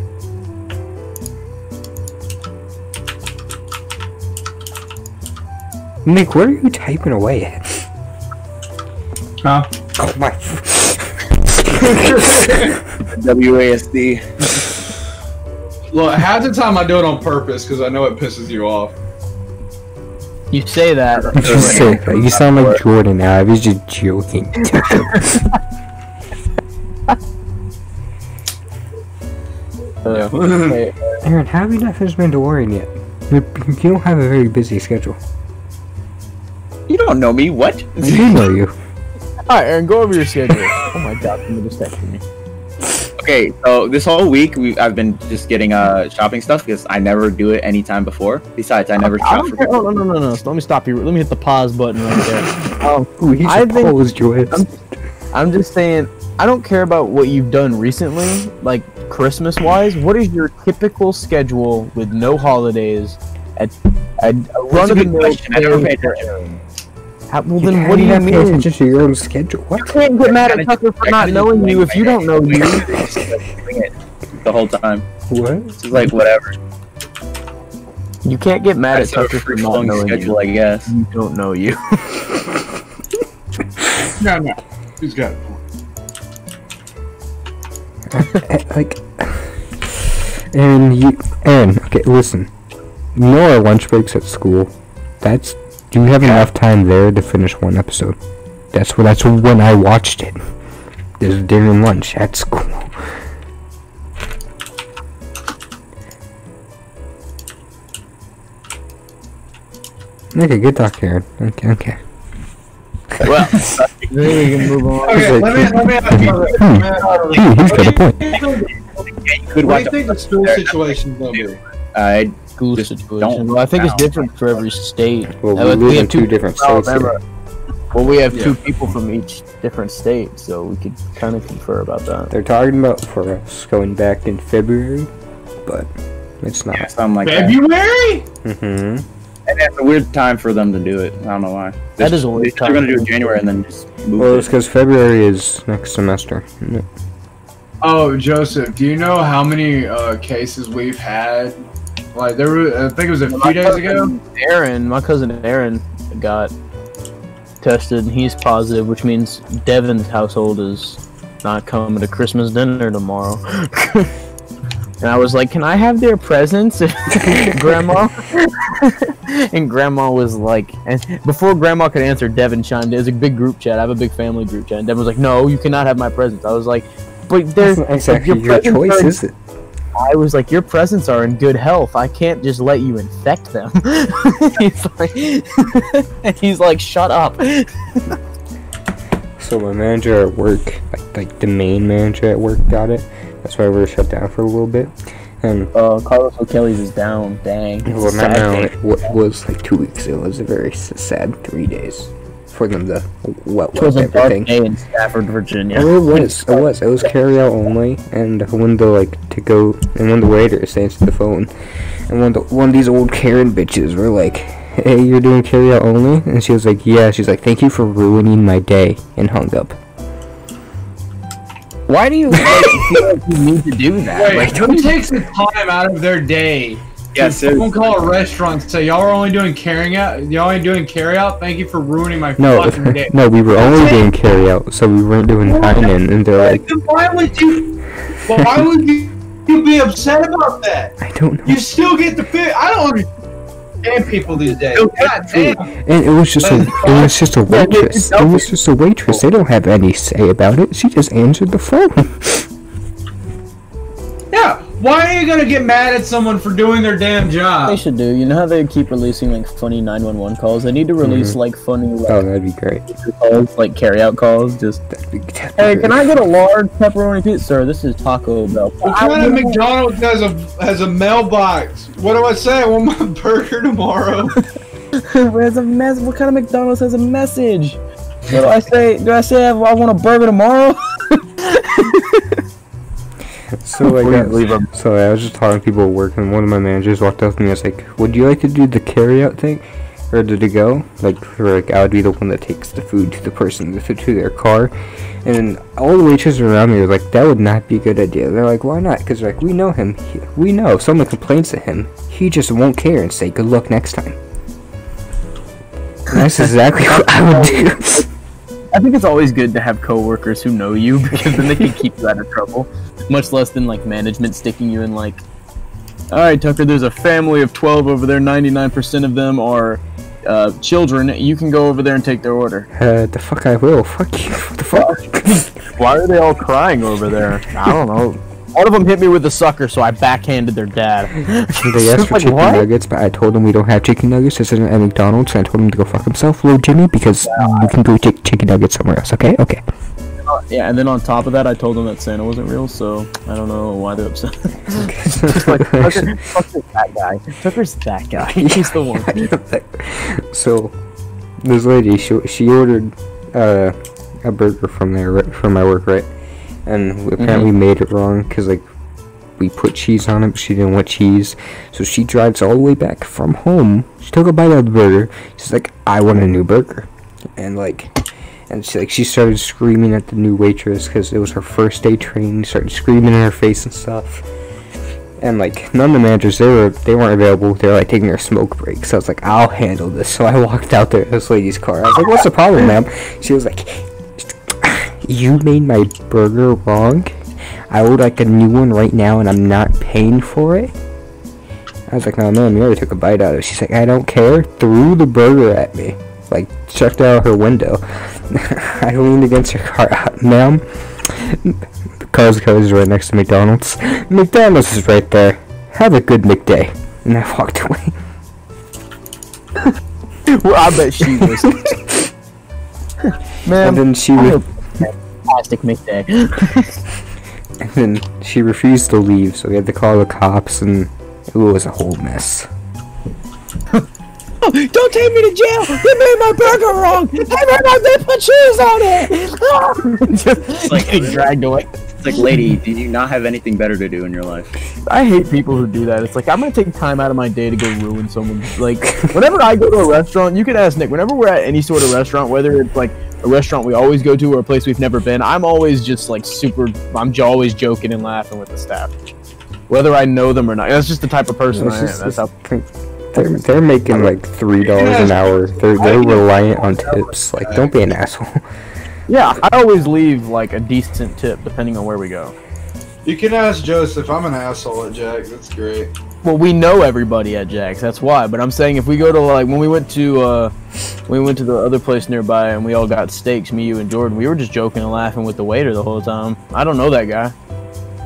Nick, what are you typing away at? Huh? Oh my. WASD. Look, half the time I do it on purpose because I know it pisses you off. You say that. You sound like Jordan now. I was just joking. Aaron, how have you not finished Mandalorian yet? You don't have a very busy schedule. You don't know me, what? I do know you. Alright, Aaron, go over your schedule. Oh my god, somebody just texted me. Okay, so this whole week I've been just getting shopping stuff because I never do it anytime before. Besides, I never shop for. No. Let me stop you. Let me hit the pause button right there. I'm just saying, I don't care about what you've done recently, like Christmas-wise. What is your typical schedule with no holidays? At run of the mill. I never paid attention. Well, then what do you mean? Attention to your own schedule. What? You can't get mad at Tucker for not knowing you if you don't know you. The whole time. What? It's like whatever. You can't get mad at Tucker for not knowing schedule, you. I guess. You don't know you. No. He's got it. Aaron, okay, listen. You know our lunch breaks at school. Do you have enough time there to finish one episode? That's when I watched it. There's dinner and lunch at school. Okay, good talk, Aaron. Okay. Well, then we can move on. Okay, let me ask you. He's got a point. What do you think the school situation's gonna be? School situation. Well, I think it's different for every state. Well, we live in two different states. Well, we have 2 people from each different state, so we could kind of confer about that. They're talking about for us going back in February, but it's not. Yeah, something like February? Mm-hmm. And it's a weird time for them to do it. I don't know why. That is a weird time. They're gonna do it in January and then just move Well, it's because February is next semester. Oh, Joseph, do you know how many cases we've had? Like I think it was a few days ago. My cousin Aaron got tested and he's positive, which means Devin's household is not coming to Christmas dinner tomorrow. And I was like, "Can I have their presents, Grandma?" And Grandma was like, and before Grandma could answer, Devin chimed in. There's a big group chat. I have a big family group chat. And Devin was like, "No, you cannot have my presents." I was like, "But there's exactly your choice, is it?" I was like, your presents are in good health. I can't just let you infect them. he's like, shut up. So my manager at work, like the main manager at work, got it. That's why we were shut down for a little bit. And Carlos O'Kelly's is down. Dang. Well, not now. It was like 2 weeks. It was a very sad 3 days for them to everything. Day in Stafford, Virginia. Oh, it was carry out only, and one of the waiters answered the phone, and one of these old Karen bitches were like, "Hey, you're doing carry out only?" And she was like, "Yeah." She's like, "Thank you for ruining my day," and hung up. Why do you feel like you need to do that? Wait, who takes the time out of their day Yeah, Phone call a restaurant and say y'all are only doing carry out. Y'all ain't doing carry out. Thank you for ruining my fucking day. No, we were only doing carry out, so we weren't doing dine-in, and they're like, why would you be upset about that? I don't know. You still get the food. I don't understand people these days. God damn. And it was just a waitress. It was just a waitress. They don't have any say about it. She just answered the phone. Yeah. Why are you gonna get mad at someone for doing their damn job? They should do. You know how they keep releasing like funny 911 calls? They need to release like funny oh, that'd be great. calls, like carry out calls. Just hey, can I get a large pepperoni pizza? Sir, this is Taco Bell. What kind of McDonald's has a mailbox? What do I say? I want my burger tomorrow. Where's a mess? What kind of McDonald's has a message? What do I say? Do I say I want a burger tomorrow? So I was just talking to people at work, and one of my managers walked up to me and was like, would you like to do the carry-out thing? Or to go? Like, I would be the one that takes the food to the person, to their car. And all the waitresses around me were like, that would not be a good idea. They're like, why not? Because, like, we know him. We know if someone complains to him, he just won't care and say, good luck next time. And that's exactly what I would do. I think it's always good to have coworkers who know you, because then they can keep you out of trouble. Much less than like management sticking you in like, alright Tucker, there's a family of 12 over there, 99% of them are children, you can go over there and take their order. The fuck I will, fuck you, what the fuck? Why are they all crying over there? I don't know. One of them hit me with a sucker, so I backhanded their dad. They asked for chicken nuggets, but I told them we don't have chicken nuggets. This isn't at McDonald's, and I told him to go fuck himself, little Jimmy, because we can go take chicken nuggets somewhere else, okay? Okay. Yeah, and then on top of that, I told them that Santa wasn't real, so I don't know why they're upset. Like, Tucker's that guy. Tucker's that guy. He's the one. So, this lady, she ordered a burger from my work, right? And apparently made it wrong, because, like, we put cheese on it, but she didn't want cheese. So she drives all the way back from home. She took a bite out of the burger. She's like, I want a new burger. And, she started screaming at the new waitress, because it was her first day training. Started screaming in her face and stuff. And, like, none of the managers, they weren't available. They were, like, taking their smoke break. So I was like, I'll handle this. So I walked out there to this lady's car. I was like, what's the problem, ma'am? She was like, you made my burger wrong. I would like a new one right now, and I'm not paying for it. I was like, no, ma'am, you already took a bite out of it. She's like, I don't care. Threw the burger at me. Like, checked out her window. I leaned against her car. Ma'am, the car's is right next to McDonald's. McDonald's is right there. Have a good McDay. And I walked away. Well, I bet she was. Man, and then she was... Fantastic McDay. And then she refused to leave, so we had to call the cops, and it was a whole mess. Oh, don't take me to jail! You made my burger wrong! They put cheese on it! It's like getting dragged away. It's like, lady, do you not have anything better to do in your life? I hate people who do that. It's like, I'm gonna take time out of my day to go ruin someone's, like, whenever I go to a restaurant, you can ask Nick, whenever we're at any sort of restaurant, whether it's like a restaurant we always go to or a place we've never been, I'm always just like I'm always joking and laughing with the staff. Whether I know them or not. That's just the type of person I am. That's how... They're making like $3 an hour. They're reliant on tips. Like, don't be an asshole. Yeah, I always leave like a decent tip depending on where we go. You can ask Joseph. I'm an asshole at Jack's. That's great. Well, we know everybody at Jack's. That's why. But I'm saying if we go to like when we went to the other place nearby and we all got steaks, me, you, and Jordan. We were just joking and laughing with the waiter the whole time. I don't know that guy.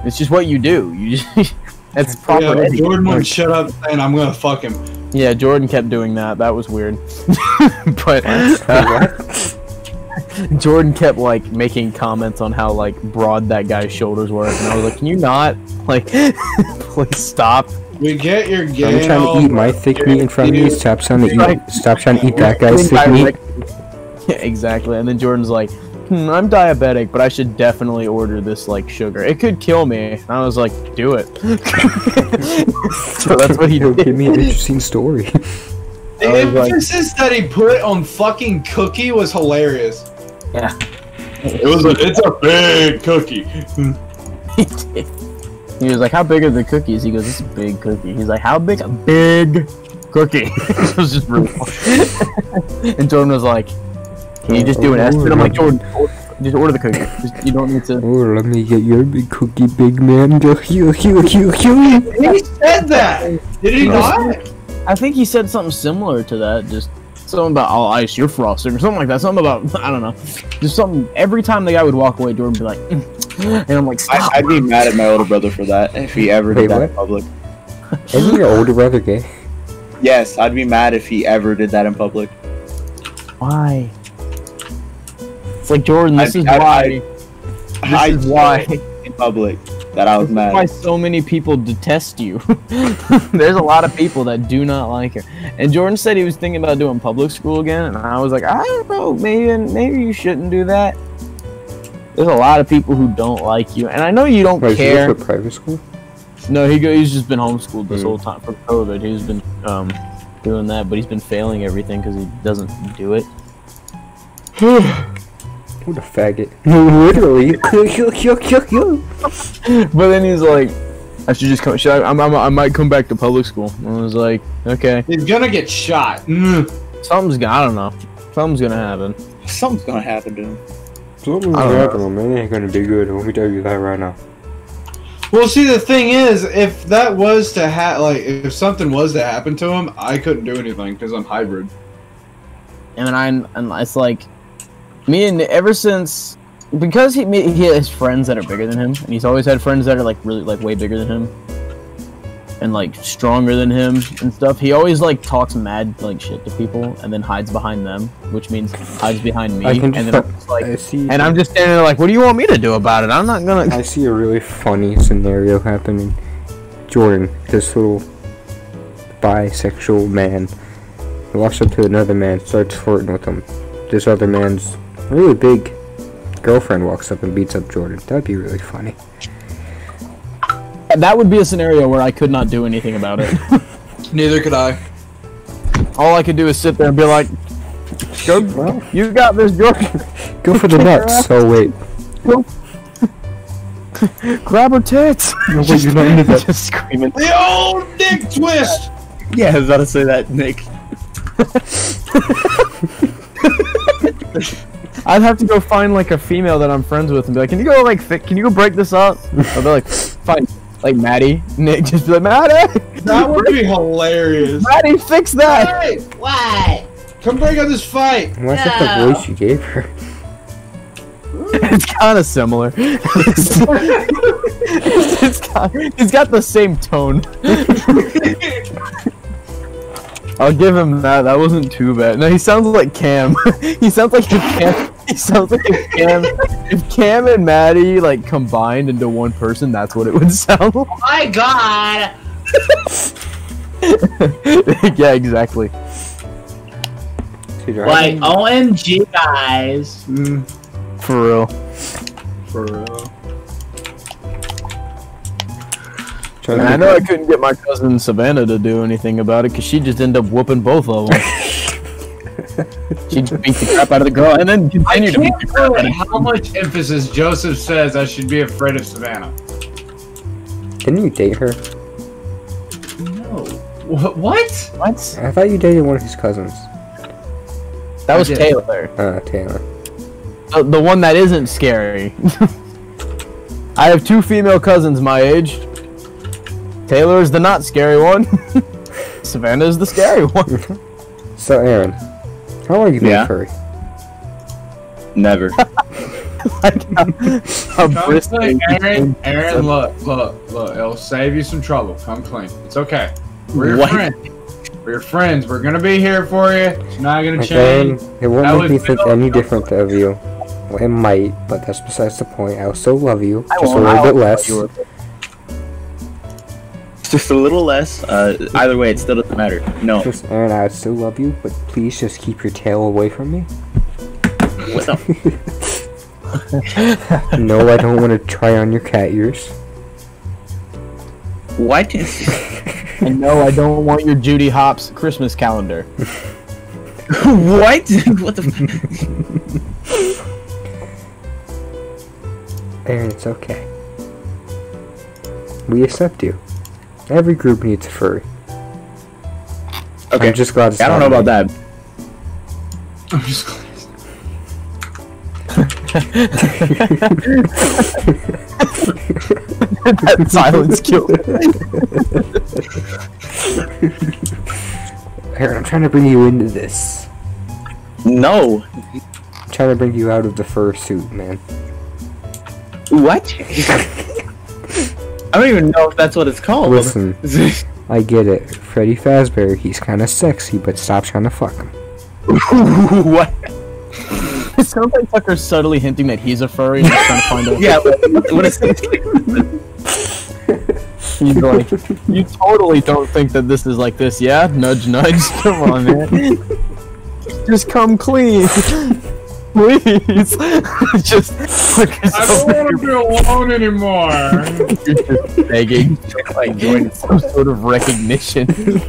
It's just what you do. You just that's proper. Yeah, Jordan won't shut up saying I'm gonna fuck him. Yeah, Jordan kept doing that. That was weird. But Jordan kept like making comments on how like broad that guy's shoulders were, and I was like, "Can you not like, please stop?" We get your game. I'm trying to eat my thick meat in front of you. Stop trying to eat that guy's thick meat. Yeah, exactly. And then Jordan's like, I'm diabetic, but I should definitely order this like sugar. It could kill me. And I was like, do it. So that's what he did. Give me an interesting story. The emphasis that he put on fucking cookie was hilarious. Yeah. It's a big cookie. He did. He was like, "How big are the cookies?" He goes, "It's a big cookie." He's like, "How big? A big cookie." It was just really funny. And Jordan was like, "Can you just do an estimate?" I'm like, "Jordan, just order the cookie. You don't need to." Oh, let me get your big cookie, big man. He said that. Did he not? I think he said something similar to that. Just something about "I'll ice your frosting" or something like that. Something about I don't know. Just something. Every time the guy would walk away, Jordan would be like, and I'm like, "Stop." I'd be mad at my older brother for that if he ever did that in public. Isn't your older brother gay? Yes, I'd be mad if he ever did that in public. Why? It's like, Jordan, this is why. This is why in public that I was mad. Why so many people detest you. There's a lot of people that do not like her. And Jordan said he was thinking about doing public school again, and I was like, I don't know, maybe you shouldn't do that. There's a lot of people who don't like you, and I know you don't care. Is he private school? No, he's just been homeschooled this whole time from COVID. He's been doing that, but he's been failing everything because he doesn't do it. What a faggot. Literally. But then he's like, I should just come. I might come back to public school. And I was like, okay. He's gonna get shot. Something's I don't know. Something's gonna happen. Something's gonna happen to him. Something's gonna happen to him. It ain't gonna be good. Let me tell you that right now. Well, see, the thing is, if that was to if something was to happen to him, I couldn't do anything because I'm hybrid. And it's like, me and ever since, because he has friends that are bigger than him, and he's always had friends that are like really like way bigger than him, and like stronger than him and stuff. He always like talks mad like shit to people and then hides behind them, which means hides behind me. And then I'm just like, and I'm just standing there like, what do you want me to do about it? I'm not gonna. I see a really funny scenario happening. Jordan, this little bisexual man, walks up to another man, starts flirting with him. This other man's really big girlfriend walks up and beats up Jordan. That'd be really funny. That would be a scenario where I could not do anything about it. Neither could I. All I could do is sit there and be like, "Go, you got this, Jordan. Go for the nuts." Oh wait. Go. Grab her tits. No, wait, you're not into that. Just screaming. The old dick twist. Yeah, I was about to say that, Nick. I'd have to go find like a female that I'm friends with and be like, "Can you go can you go break this up?" I'll be like, "Fine." Like Maddie, Nick, just be like, "Maddie, that would be hilarious." Maddie, fix that. Hey, what? Come break up this fight. What's that the voice you gave her? It's kind of similar. He's got the same tone. I'll give him that. That wasn't too bad. No, he sounds like Cam. He sounds like if Cam. He sounds like if Cam and Maddie like combined into one person, that's what it would sound like. Oh my god! Yeah, exactly. Like OMG, guys. For real. For real. And I know I couldn't get my cousin Savannah to do anything about it because she just ended up whooping both of them. She beat the crap out of the girl and then continued to beat the crap out of how much emphasis Joseph says I should be afraid of Savannah. Didn't you date her? No. What? What? I thought you dated one of his cousins. That was Taylor. Taylor. The one that isn't scary. I have two female cousins my age. Taylor is the not scary one. Savannah is the scary one. So Aaron, how long have you been furry? Never. Aaron, look. It'll save you some trouble. Come clean. It's okay. We're your friends. We're your friends. We're gonna be here for you. It's not gonna change. It won't make me think any different of you. Well, it might, but that's besides the point. I will still love you, just a little bit less. Just a little less. Either way, it still doesn't matter. No. Just Aaron, I still love you, but please just keep your tail away from me. What the? No, I don't want to try on your cat ears. What? And no, I don't want your Judy Hopps Christmas calendar. What? What the? Aaron, it's okay. We accept you. Every group needs a furry. Okay. I'm just glad it's I don't know about that. I'm just glad. That silence killed. Aaron, I'm trying to bring you into this. No. I'm trying to bring you out of the fursuit, man. What? I don't even know if that's what it's called. Listen, I get it. Freddy Fazbear, he's kind of sexy, but stop trying to fuck him. What? It sounds like Tucker's subtly hinting that he's a furry and he's trying to find out. Yeah, what is it? He's like, you totally don't think that this is like this, yeah? Nudge, nudge. Come on, man. Just come clean. Please. Just I don't want to be alone anymore. You're just begging, like doing some sort of recognition,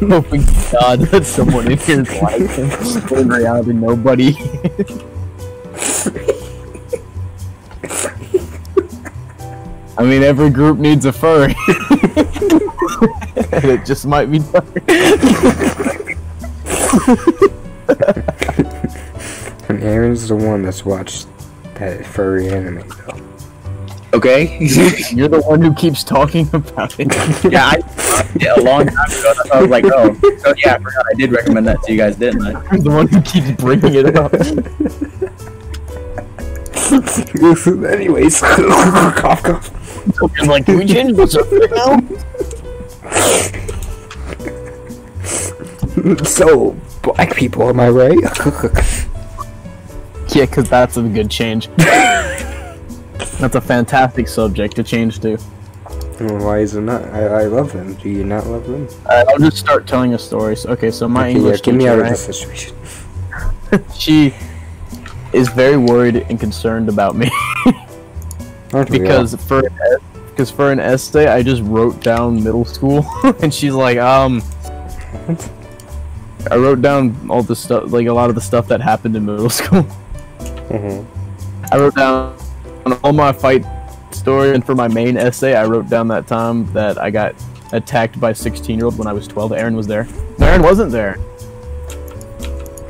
hoping to God that someone in here is like him. But in reality, nobody. I mean, every group needs a furry. And it just might be dark. And Aaron's the one that's watched that furry anime, though. Okay. You're the one who keeps talking about it. Yeah, I watched it a long time ago. That's why I was like, oh yeah, I forgot I did recommend that to you guys, didn't I? You're the one who keeps bringing it up. Anyways, cough, cough. I'm like, can we change this up now? So, black people, am I right? Yeah, because that's a good change. That's a fantastic subject to change to. Well, why is it not? I love them. Do you not love them? I'll just start telling a story. So, okay, so my English get me teacher, out of right? this situation. She is very worried and concerned about me because for an essay I just wrote down middle school, and she's like, I wrote down all the stuff, like a lot of the stuff that happened in middle school. I wrote down all my fight story, and for my main essay, I wrote down that time that I got attacked by a 16-year-old when I was 12. Aaron was there. Aaron wasn't there.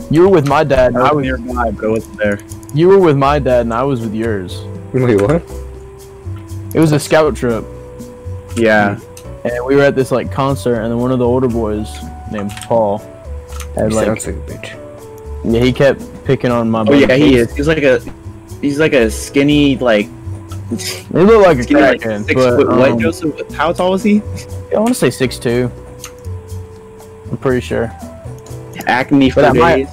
You were with my dad, and I was nearby, but I wasn't there. You were with my dad, and I was with yours. Wait, what? It was a scout trip. Yeah. And we were at this like concert, and then one of the older boys named Paul had He like, sounds like a bitch. yeah, he kept picking on my. Oh yeah, he is. He's like a skinny like. He looked like a Skinny, like crackhead, 6 foot what, Joseph? How tall was he? I want to say 6'2". I'm pretty sure. Acne for days.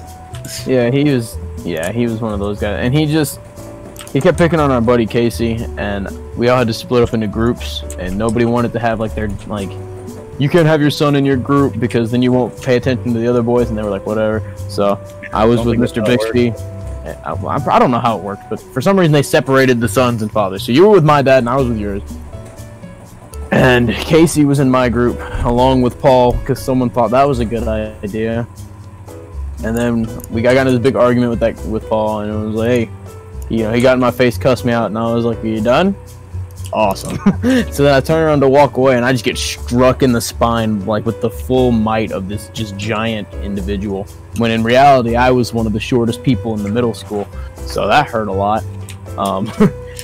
Yeah, he was one of those guys, and he kept picking on our buddy Casey, and we all had to split up into groups, and nobody wanted to have like you can't have your son in your group because then you won't pay attention to the other boys, and they were like, whatever. So I was with Mr. Bixby. I don't know how it worked, but for some reason they separated the sons and fathers. So you were with my dad, and I was with yours. And Casey was in my group along with Paul because someone thought that was a good idea. And then I got into this big argument with Paul, and it was like, hey, he got in my face, cussed me out, and I was like, are you done? Awesome. So then I turn around to walk away, and I just get struck in the spine, like with the full might of this just giant individual. When in reality, I was one of the shortest people in the middle school, so that hurt a lot.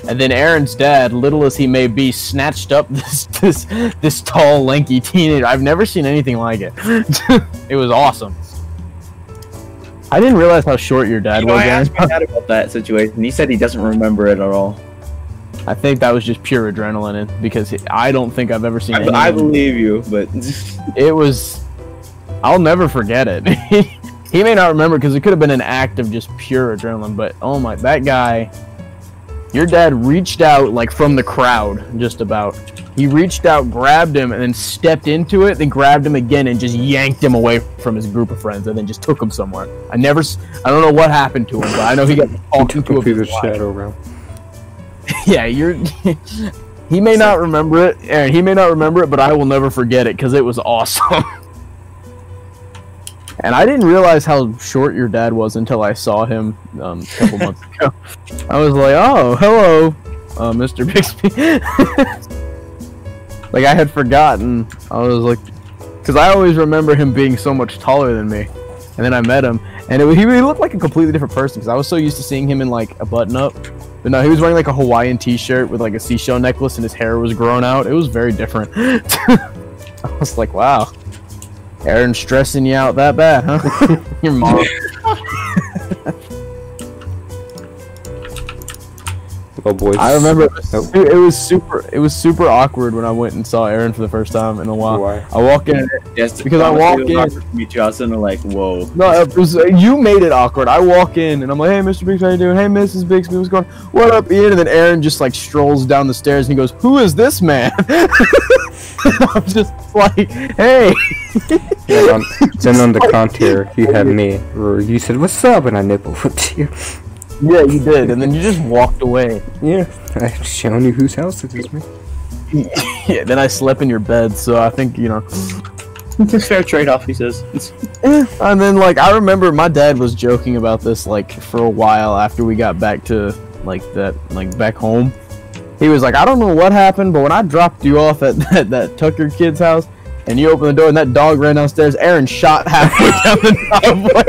And then Aaron's dad, little as he may be, snatched up this tall, lanky teenager. I've never seen anything like it. It was awesome. I didn't realize how short your dad was. I asked my dad about that situation. He said he doesn't remember it at all. I think that was just pure adrenaline, because I don't think I've ever seen anything. I believe you, but it was. I'll never forget it. He may not remember because it could have been an act of just pure adrenaline. But oh my, that guy, your dad reached out like from the crowd, just about. He reached out, grabbed him, and then stepped into it, then grabbed him again and just yanked him away from his group of friends, and then just took him somewhere. I don't know what happened to him, but I know he got talking to through the shadow realm. Yeah, he may not remember it, Aaron. He may not remember it, but I will never forget it because it was awesome. And I didn't realize how short your dad was until I saw him a couple months ago. I was like, oh, hello, Mr. Bixby. Like I had forgotten. I was like, because I always remember him being so much taller than me, and then I met him, and he looked like a completely different person. Because I was so used to seeing him in like a button-up, but no, he was wearing like a Hawaiian T-shirt with like a seashell necklace, and his hair was grown out. It was very different. I was like, wow, Aaron's stressing you out that bad, huh? Your mom. Oh boys. I remember it was super awkward when I went and saw Aaron for the first time in a while. Why? I walk in, Yes, because I walk in. Me too. I was sitting there like, whoa. No, it was, you made it awkward. I walk in and I'm like, hey, Mr. Bixby, how you doing? Hey, Mrs. Bixby, what's going on? What up, Ian? And then Aaron just like strolls down the stairs and he goes, who is this man? I'm just like, hey. Then on the counter, you had me, or you said, what's up? And I nipple whipped you. Yeah, you did, and then you just walked away. Yeah, I've shown you whose house it is, man. Yeah, then I slept in your bed, so I think, you know. It's a fair trade-off, he says. Yeah, and then, like, I remember my dad was joking about this, like, for a while after we got back to, like, back home. He was like, I don't know what happened, but when I dropped you off at that Tucker kid's house, and you opened the door and that dog ran downstairs, Aaron shot halfway down the driveway.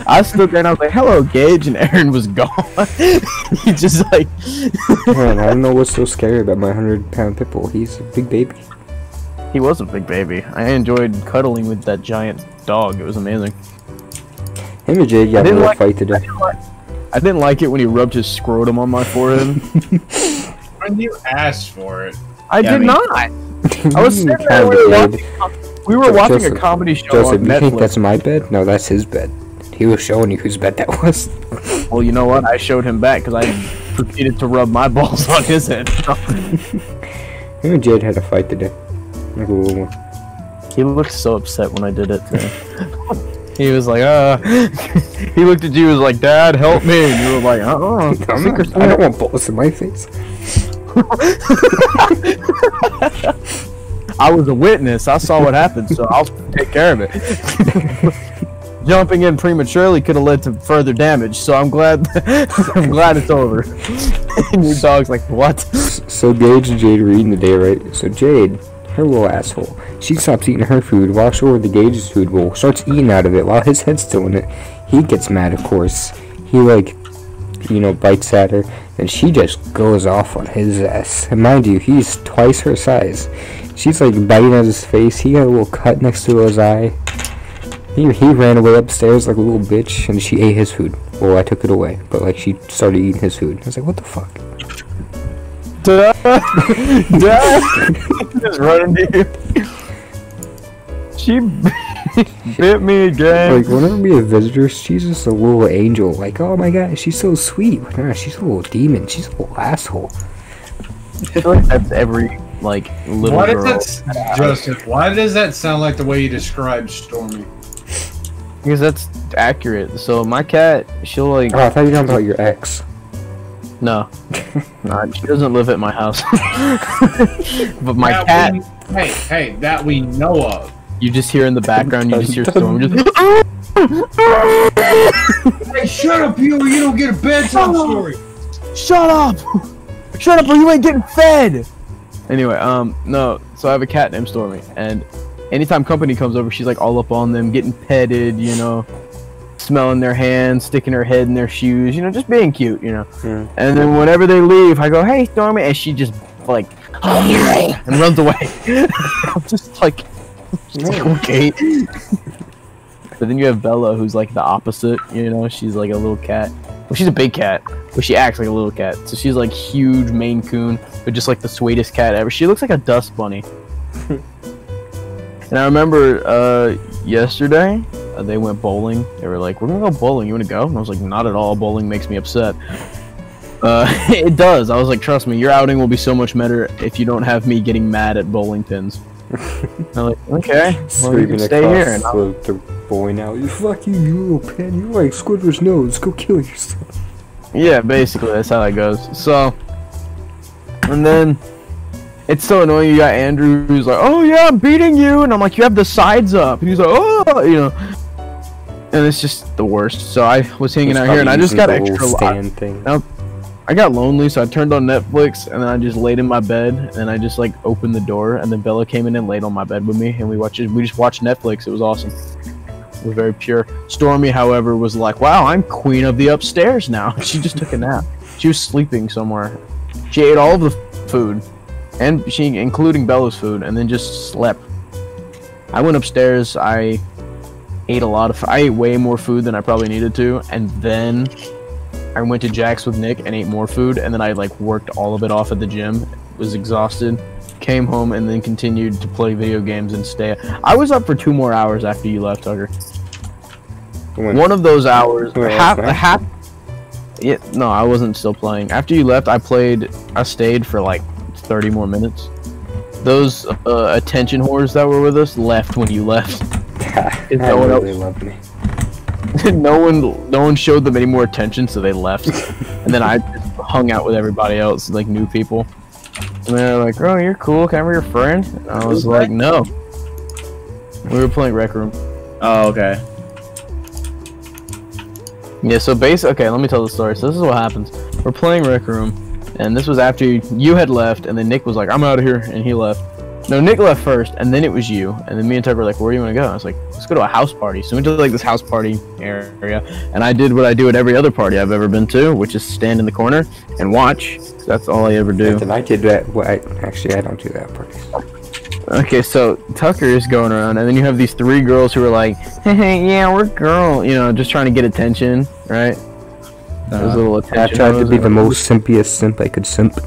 I stood there and I was like, hello, Gage, and Aaron was gone. He just like... Man, I don't know what's so scary about my 100-pound pit bull. He's a big baby. He was a big baby. I enjoyed cuddling with that giant dog. It was amazing. Him and Jade got a little fight today. I didn't like it when he rubbed his scrotum on my forehead. When you asked for it. I did not. I was sitting there, we were watching a comedy show Joseph, on you Netflix. think that's my bed? No, that's his bed. He was showing you whose bed that was. Well, you know what? I showed him back because I proceeded to rub my balls on his head. Him and Jade had a fight today. Like a little one. He looked so upset when I did it too. He was like, he looked at you and was like, Dad, help me. And you were like, I don't want balls in my face. I was a witness. I saw what happened, so I'll take care of it. Jumping in prematurely could have led to further damage, so I'm glad it's over. And your dog's like, what? So Gage and Jade were eating today, right? So Jade, her little asshole, she stops eating her food, walks over to Gage's food bowl, starts eating out of it while his head's still in it. He gets mad, of course. He bites at her, and she just goes off on his ass. And mind you, he's twice her size. She's like biting at his face. He got a little cut next to his eye. He ran away upstairs like a little bitch, and she ate his food. Well, I took it away, but like she started eating his food. I was like, what the fuck? Dad! Just running to you. She bit me again. Like, whenever we have visitors, she's just a little angel. Like, oh my god, she's so sweet. Nah, she's a little demon. She's a little asshole. I feel like that's every, like, little girl. Joseph, why does that sound like the way you described Stormy? Because that's accurate. So my cat, she'll like... Oh, I thought you were talking about your ex. No. Nah, she doesn't live at my house. But my cat... Hey, that we know of. You just hear in the background, you just hear Storm just... Hey, shut up, you don't get a bedtime story. Shut up! Shut up or you ain't getting fed! Anyway, no, so I have a cat named Stormy, and anytime company comes over, she's like all up on them, getting petted, you know, smelling their hands, sticking her head in their shoes, you know, just being cute, you know. Yeah. And then whenever they leave, I go, hey, Stormy, and she just, like, and runs away. I'm just like, okay. But then you have Bella, who's like the opposite, you know, she's like a little cat. Well, she's a big cat, but she acts like a little cat. So she's like huge Maine Coon, but just like the sweetest cat ever. She looks like a dust bunny. And I remember yesterday, they went bowling. They were like, we're gonna go bowling, you wanna go? And I was like, not at all, bowling makes me upset. It does. I was like, trust me, your outing will be so much better if you don't have me getting mad at bowling pins. I'm like, okay, well, you can stay here. And the boy now, you fuck you little pen. You like Squidward's nose. Go kill yourself. Yeah, basically, that's how it goes. So, and then it's so annoying. You got Andrew who's like, oh yeah, I'm beating you, and I'm like, you have the sides up, and he's like, oh, you know, and it's just the worst. So I was hanging out here, and I just got extra. I got lonely, so I turned on Netflix, and then I just laid in my bed, and I just like opened the door, and then Bella came in and laid on my bed with me, and we just watched Netflix. It was awesome. It was very pure. Stormy, however, was like, "Wow, I'm queen of the upstairs now." She just took a nap. She was sleeping somewhere. She ate all of the food, and including Bella's food, and then just slept. I went upstairs. I ate I ate way more food than I probably needed to, and then I went to Jack's with Nick and ate more food, and then I like worked all of it off at the gym. Was exhausted, came home, and then continued to play video games and stay. I was up for 2 more hours after you left, Tucker. One of those hours, half. Yeah, no, I wasn't still playing. After you left, I stayed for like 30 more minutes. Those attention whores that were with us left when you left. No one really loved me. no one showed them any more attention, so they left. And then I just hung out with everybody else, like new people. And they're like, "Oh, you're cool. Can I be your friend?" And I was like, "No." We were playing Rec Room. Oh, okay. Yeah, so okay, let me tell the story. So this is what happens. We're playing Rec Room, and this was after you had left, and then Nick was like, "I'm out of here," and he left. No, Nick left first, and then it was you, and then me and Tucker were like, "Where do you want to go?" I was like, "Let's go to a house party." So we went to like this house party area, and I did what I do at every other party I've ever been to, which is stand in the corner and watch. That's all I ever do. And I did that. Well, actually, I don't do that at parties. Okay, so Tucker is going around, and then you have these 3 girls who are like, "Hey, yeah, we're girl," you know, just trying to get attention, right? Those little attention. I tried to be the most simpiest simp I could simp.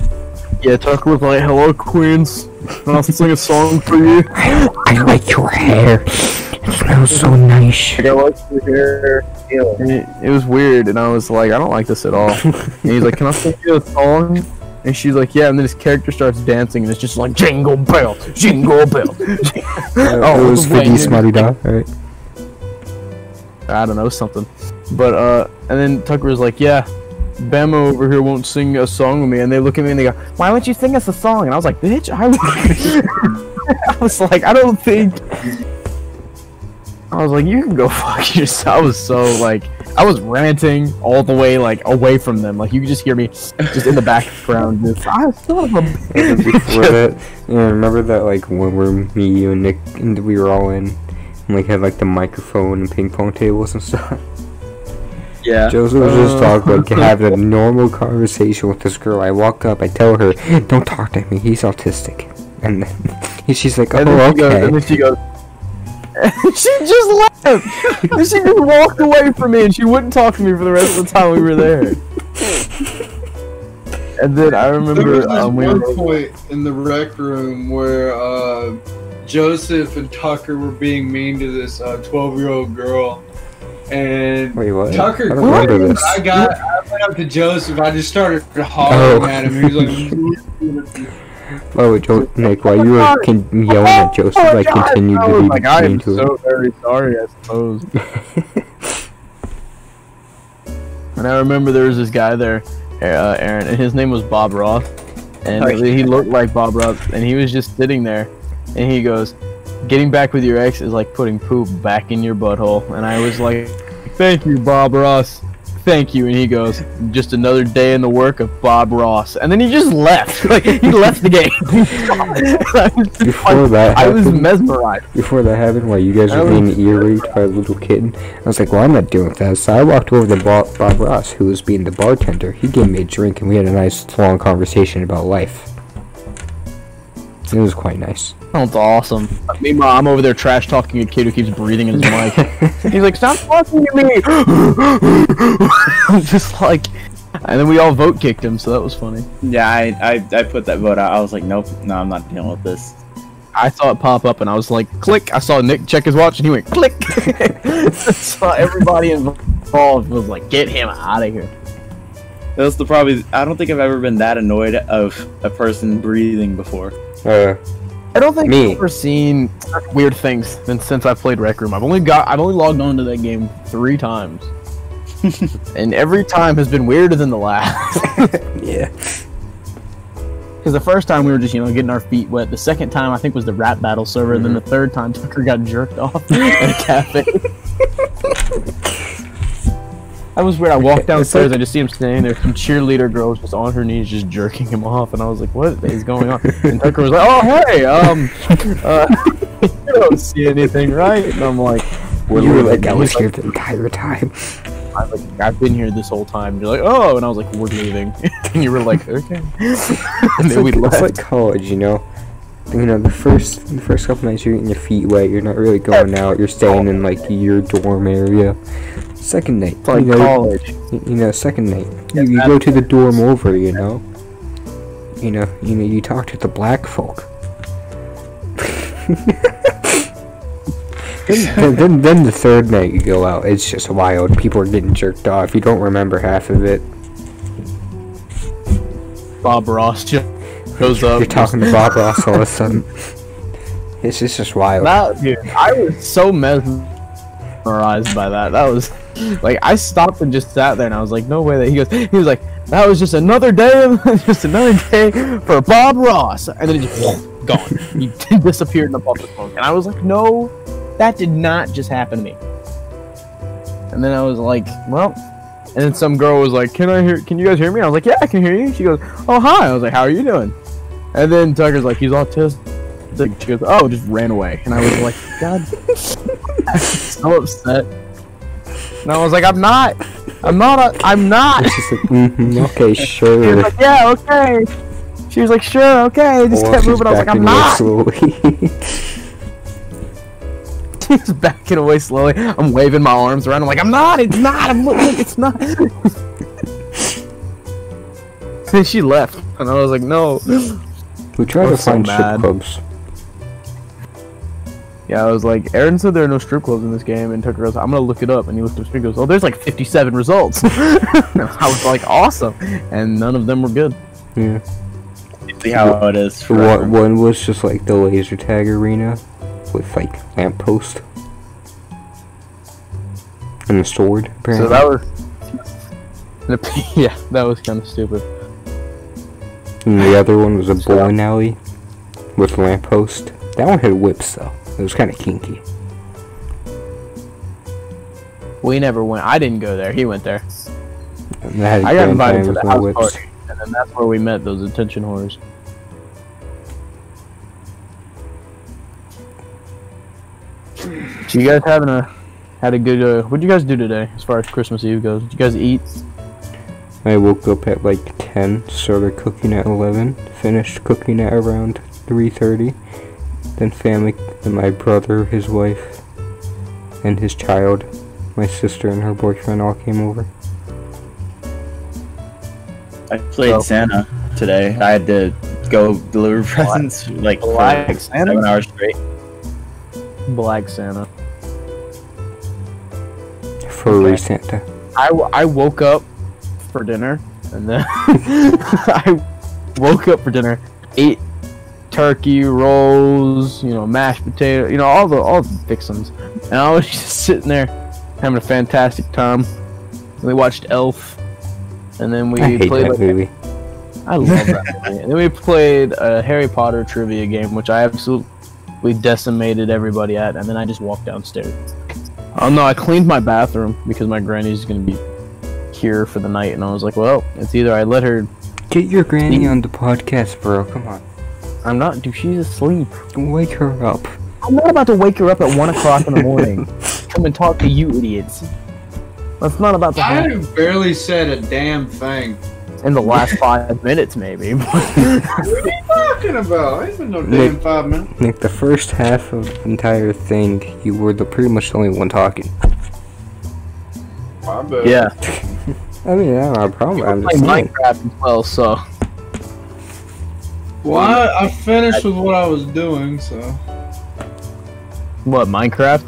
Yeah, Tucker was like, "Hello, queens. I'll sing a song for you." I like your hair. It smells so nice. I like your hair. It was weird, and I was like, "I don't like this at all." And he's like, "Can I sing you a song?" And she's like, "Yeah." And then his character starts dancing, and it's just like, "Jingle bell, jingle bell." It was Figgy Smarty Dog, right? I don't know, something. But and then Tucker was like, "Yeah, Bama over here won't sing a song with me," and they look at me and they go, "Why won't you sing us a song?" And I was like, "Bitch, I was like, I don't think." I was like, "You can go fuck yourself." I was so like, I was ranting all the way like away from them. Like you could just hear me just in the background. Just, I son of a bitch. Before that, yeah, remember that like when me, you, and Nick, and we were all in, and like had like the microphone and ping pong tables and stuff. Yeah. Joseph was just talking, like, having a normal conversation with this girl. I walk up, I tell her, "Don't talk to me, he's autistic." And then she's like, "Oh, okay." And then she goes, she just left! And she just walked away from me, and she wouldn't talk to me for the rest of the time we were there. And then I remember... There was one point in the Rec Room where Joseph and Tucker were being mean to this 12-year-old girl. And wait, what? Tucker, I remember this. I went up to Joseph. I just started hollering at him. He was like, "Oh, Nick, while you were yelling at Joseph, I continued to be mean to him." I'm so very sorry, I suppose. And I remember there was this guy there, Aaron, and his name was Bob Roth, and he looked like Bob Roth, and he was just sitting there, and he goes, "Getting back with your ex is like putting poop back in your butthole." And I was like, "Thank you, Bob Ross. Thank you." And he goes, "Just another day in the work of Bob Ross." And then he just left. Like, he left the game. I was mesmerized. Before that happened, while you guys were being ear-raped by a little kid, I was like, "Well, I'm not dealing with that." So I walked over to Bob Ross, who was being the bartender. He gave me a drink, and we had a nice, long conversation about life. It was quite nice. Sounds awesome. Meanwhile, I'm over there trash talking a kid who keeps breathing in his mic. He's like, "Stop talking to me!" I'm just like, and then we all vote kicked him, so that was funny. Yeah, I put that vote out. I was like, nope, no, I'm not dealing with this. I saw it pop up, and I was like, click. I saw Nick check his watch, and he went click. So everybody involved was like, "Get him out of here." That's the probably. I don't think I've ever been that annoyed of a person breathing before. I don't think I've ever seen weird things since I played Rec Room. I've only logged on to that game 3 times, and every time has been weirder than the last. Yeah. Because the first time we were just getting our feet wet. The second time I think was the rap battle server, and then the third time Tucker got jerked off at a cafe. I was weird. I walked downstairs. I just see him standing there. Some cheerleader girl was just on her knees, just jerking him off, and I was like, "What is going on?" And Tucker was like, "Oh, hey, you don't see anything, right?" And I'm like, "You were like, I was here the entire time." I was like, "I've been here this whole time." And you're like, "Oh," and I was like, "We're leaving," and you were like, "Okay." And then we left. It's like college, you know. You know, the first couple nights you're getting your feet wet. You're not really going out. You're staying in like your dorm area. Second night, it's like college. You know, second night, you go to the dorm over. You know, you talk to the black folk. then the third night you go out. It's just wild. People are getting jerked off. You don't remember half of it. Bob Ross just goes up. You're talking to Bob Ross all of a sudden. It's just wild. Dude, I was so mesmerized by that. That was like, I stopped and just sat there, and I was like, no way that he was like, that was just another day for Bob Ross, and then he just gone. He disappeared in the public smoke, and I was like, no, that did not just happen to me. And then I was like, well, and then some girl was like, can you guys hear me? I was like, yeah, I can hear you. She goes, oh, hi. I was like, how are you doing? And then Tucker's like, he's autistic. She goes, oh, just ran away. And I was like, God, I was so upset. And I was like, I'm not. She's like, okay, sure. She was like, yeah, okay. She was like, sure, okay. Just kept moving. I was like, I'm not. She was backing away slowly. I'm waving my arms around. I'm like, I'm not. It's not. It's not. Then she left, and I was like, no. We tried to find strip clubs. Yeah, I was like, Aaron said there are no strip clubs in this game, and Tucker goes, I'm gonna look it up, and he looked up and goes, oh, there's like 57 results. I was like, awesome, and none of them were good. Yeah. See how it is. One was just like the laser tag arena with like lamppost and a sword. Apparently. So that was, yeah, that was kind of stupid. And the other one was a bowling alley with lamppost. That one had whips though. It was kind of kinky. We never went. I didn't go there. He went there. I got invited to the house party, and then that's where we met those attention whores. So you guys had a good? What'd you guys do today as far as Christmas Eve goes? Did you guys eat? I woke up at like 10, started cooking at 11, finished cooking at around 3:30. Then family, and my brother, his wife, and his child, my sister and her boyfriend all came over. I played Santa today. I had to go deliver presents like for 7 hours straight. Black Santa. Furry Santa. I woke up for dinner, and then I woke up for dinner, ate turkey, rolls, mashed potato, all the fixins, and I was just sitting there having a fantastic time. And we watched Elf, and then we played that movie. I love that movie. And then we played a Harry Potter trivia game, which I absolutely decimated everybody at, and then I just walked downstairs. Oh no, I cleaned my bathroom because my granny's gonna be here for the night, and I was like, well, it's either I let her get your granny on the podcast, bro. Come on. I'm not, dude, she's asleep. Wake her up. I'm not about to wake her up at 1 o'clock in the morning. Come and talk to you idiots. That's not about to happen. I barely said a damn thing. In the last 5 minutes, maybe. What are you talking about? I ain't been no damn 5 minutes. Nick, the first half of the entire thing, you were pretty much the only one talking. My bad. Yeah. I mean, I don't have a problem. I'm just saying. Minecraft as well, so. Well, I finished with what I was doing, so. What, Minecraft?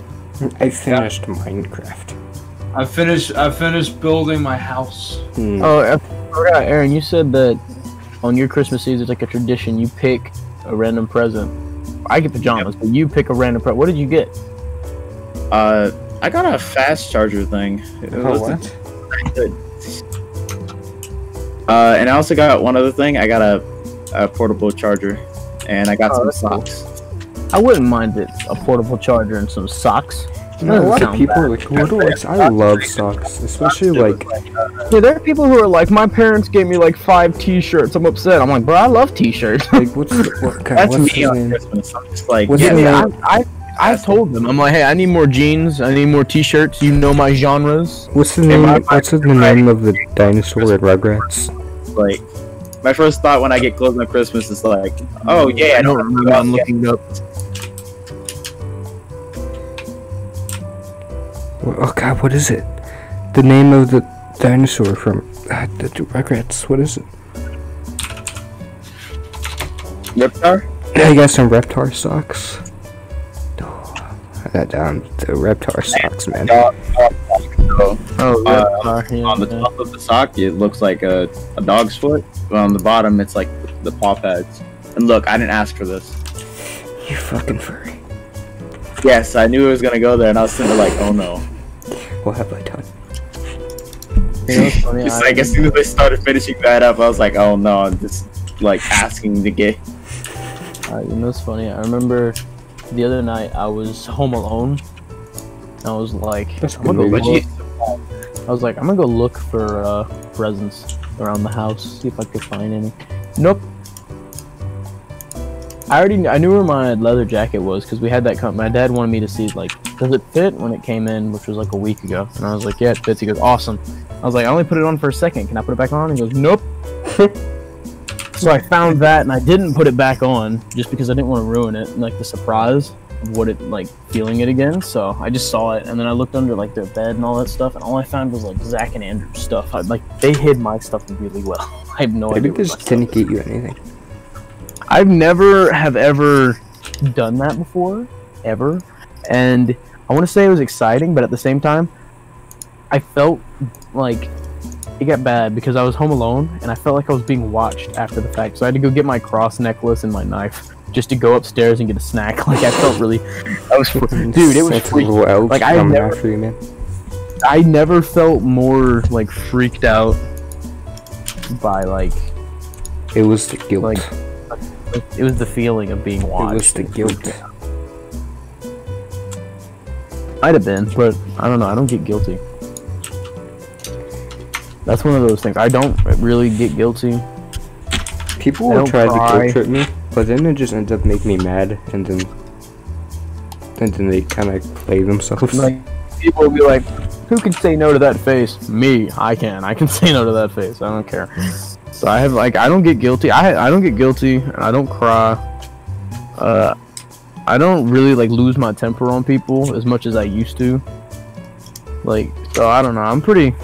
I finished Minecraft. I finished building my house. Oh, I forgot, Aaron, you said that on your Christmas Eve, it's like a tradition, you pick a random present. I get pajamas, but you pick a random present. What did you get? I got a fast charger thing. What? Good. And I also got one other thing. I got a portable charger, and I got some socks. I wouldn't mind it, a portable charger and some socks. A lot of people are like, who likes? I love socks, especially like. Yeah, there are people who are like, my parents gave me like 5 T-shirts. I'm upset. I'm like, bro, I love T-shirts. Like, what kind? That's What's me his on name? Christmas. I'm just like, What's his name? I told them, I'm like, hey, I need more jeans. I need more T-shirts. You know my genres. What's the name? What's the name of the dinosaur at Rugrats? like, my first thought when I get clothes on Christmas is like, oh yeah, I don't remember. I'm looking up. Oh god, what is it? The name of the dinosaur from the Rugrats. What is it? Reptar? Yeah, I got some Reptar socks. I got down the Reptar socks, man. On the top of the sock, it looks like a dog's foot, but on the bottom, it's like the paw pads. And look, I didn't ask for this. You fucking furry. Yes, I knew it was gonna go there, and I was sitting there like, oh no. What have I done? You know, it's funny, It's like as soon as I started finishing that up, I was like, oh no, I'm just like asking to get. you know, it's funny. I remember the other night I was home alone. And I was like, I'm gonna go look for presents around the house, see if I could find any. Nope. I knew where my leather jacket was because we had that. My dad wanted me to see like, does it fit when it came in, which was like a week ago. And I was like, yeah, it fits. He goes, awesome. I was like, I only put it on for a second. Can I put it back on? He goes, nope. So I found that and I didn't put it back on just because I didn't want to ruin it, like the surprise of what it like feeling it again. So I just saw it and then I looked under like their bed and all that stuff, and all I found was like Zach and Andrew's stuff. They hid my stuff really well. I have no idea. Maybe this didn't get you anything. I've never have ever done that before, ever, and I want to say it was exciting, but at the same time, I felt like it got bad because I was home alone, and I felt like I was being watched after the fact. So I had to go get my cross necklace and my knife just to go upstairs and get a snack. Like I felt really, dude, it was freaky. Like I never felt more like freaked out by like. It was the guilt. Like, it was the feeling of being watched. It was the guilt. Might have been, but I don't know. I don't get guilty. That's one of those things. I don't really get guilty. People will try to guilt trip me, but then it just ends up making me mad, and then they kind of play themselves. Like people will be like, "Who can say no to that face?" Me. I can. I can say no to that face. I don't care. So I have like I don't get guilty. I don't get guilty, and I don't cry. I don't really like lose my temper on people as much as I used to. Like, so I don't know. I'm pretty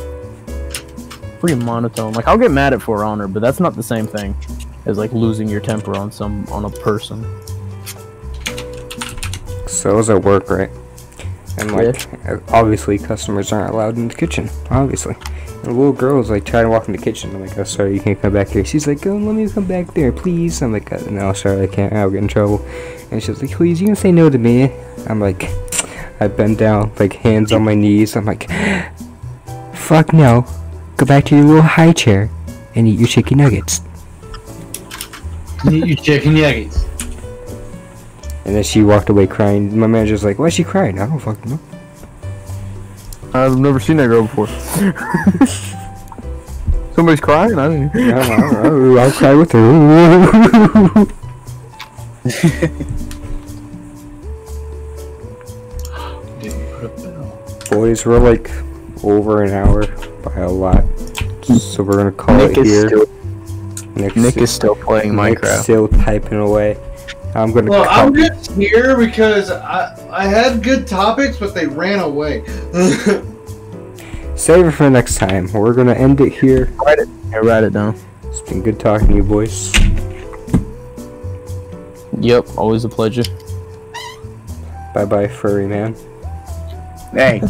monotone. Like I'll get mad at For Honor, but that's not the same thing as like losing your temper on a person. So I was at work, right? And like obviously customers aren't allowed in the kitchen, obviously. And the little girl was like trying to walk in the kitchen. I'm like, oh sorry, you can't come back here. She's like, oh, let me come back there, please. I'm like, no, sorry, I can't. I'll get in trouble. And she was like, please, you can say no to me. I'm like, I bend down, like hands on my knees. I'm like, fuck no. Go back to your little high chair and eat your chicken nuggets. Eat your chicken nuggets. And then she walked away crying. My manager's like, why is she crying? I don't fucking know. I've never seen that girl before. Somebody's crying? I don't know. I'll cry with her. Boys, we're like over an hour by a lot. So we're gonna call it here. Nick is still playing Minecraft. Nick's still typing away. I'm just here because I had good topics, but they ran away. Save it for next time. We're gonna end it here. Write it down. It's been good talking to you, boys. Yep, always a pleasure. Bye bye, furry man. Hey.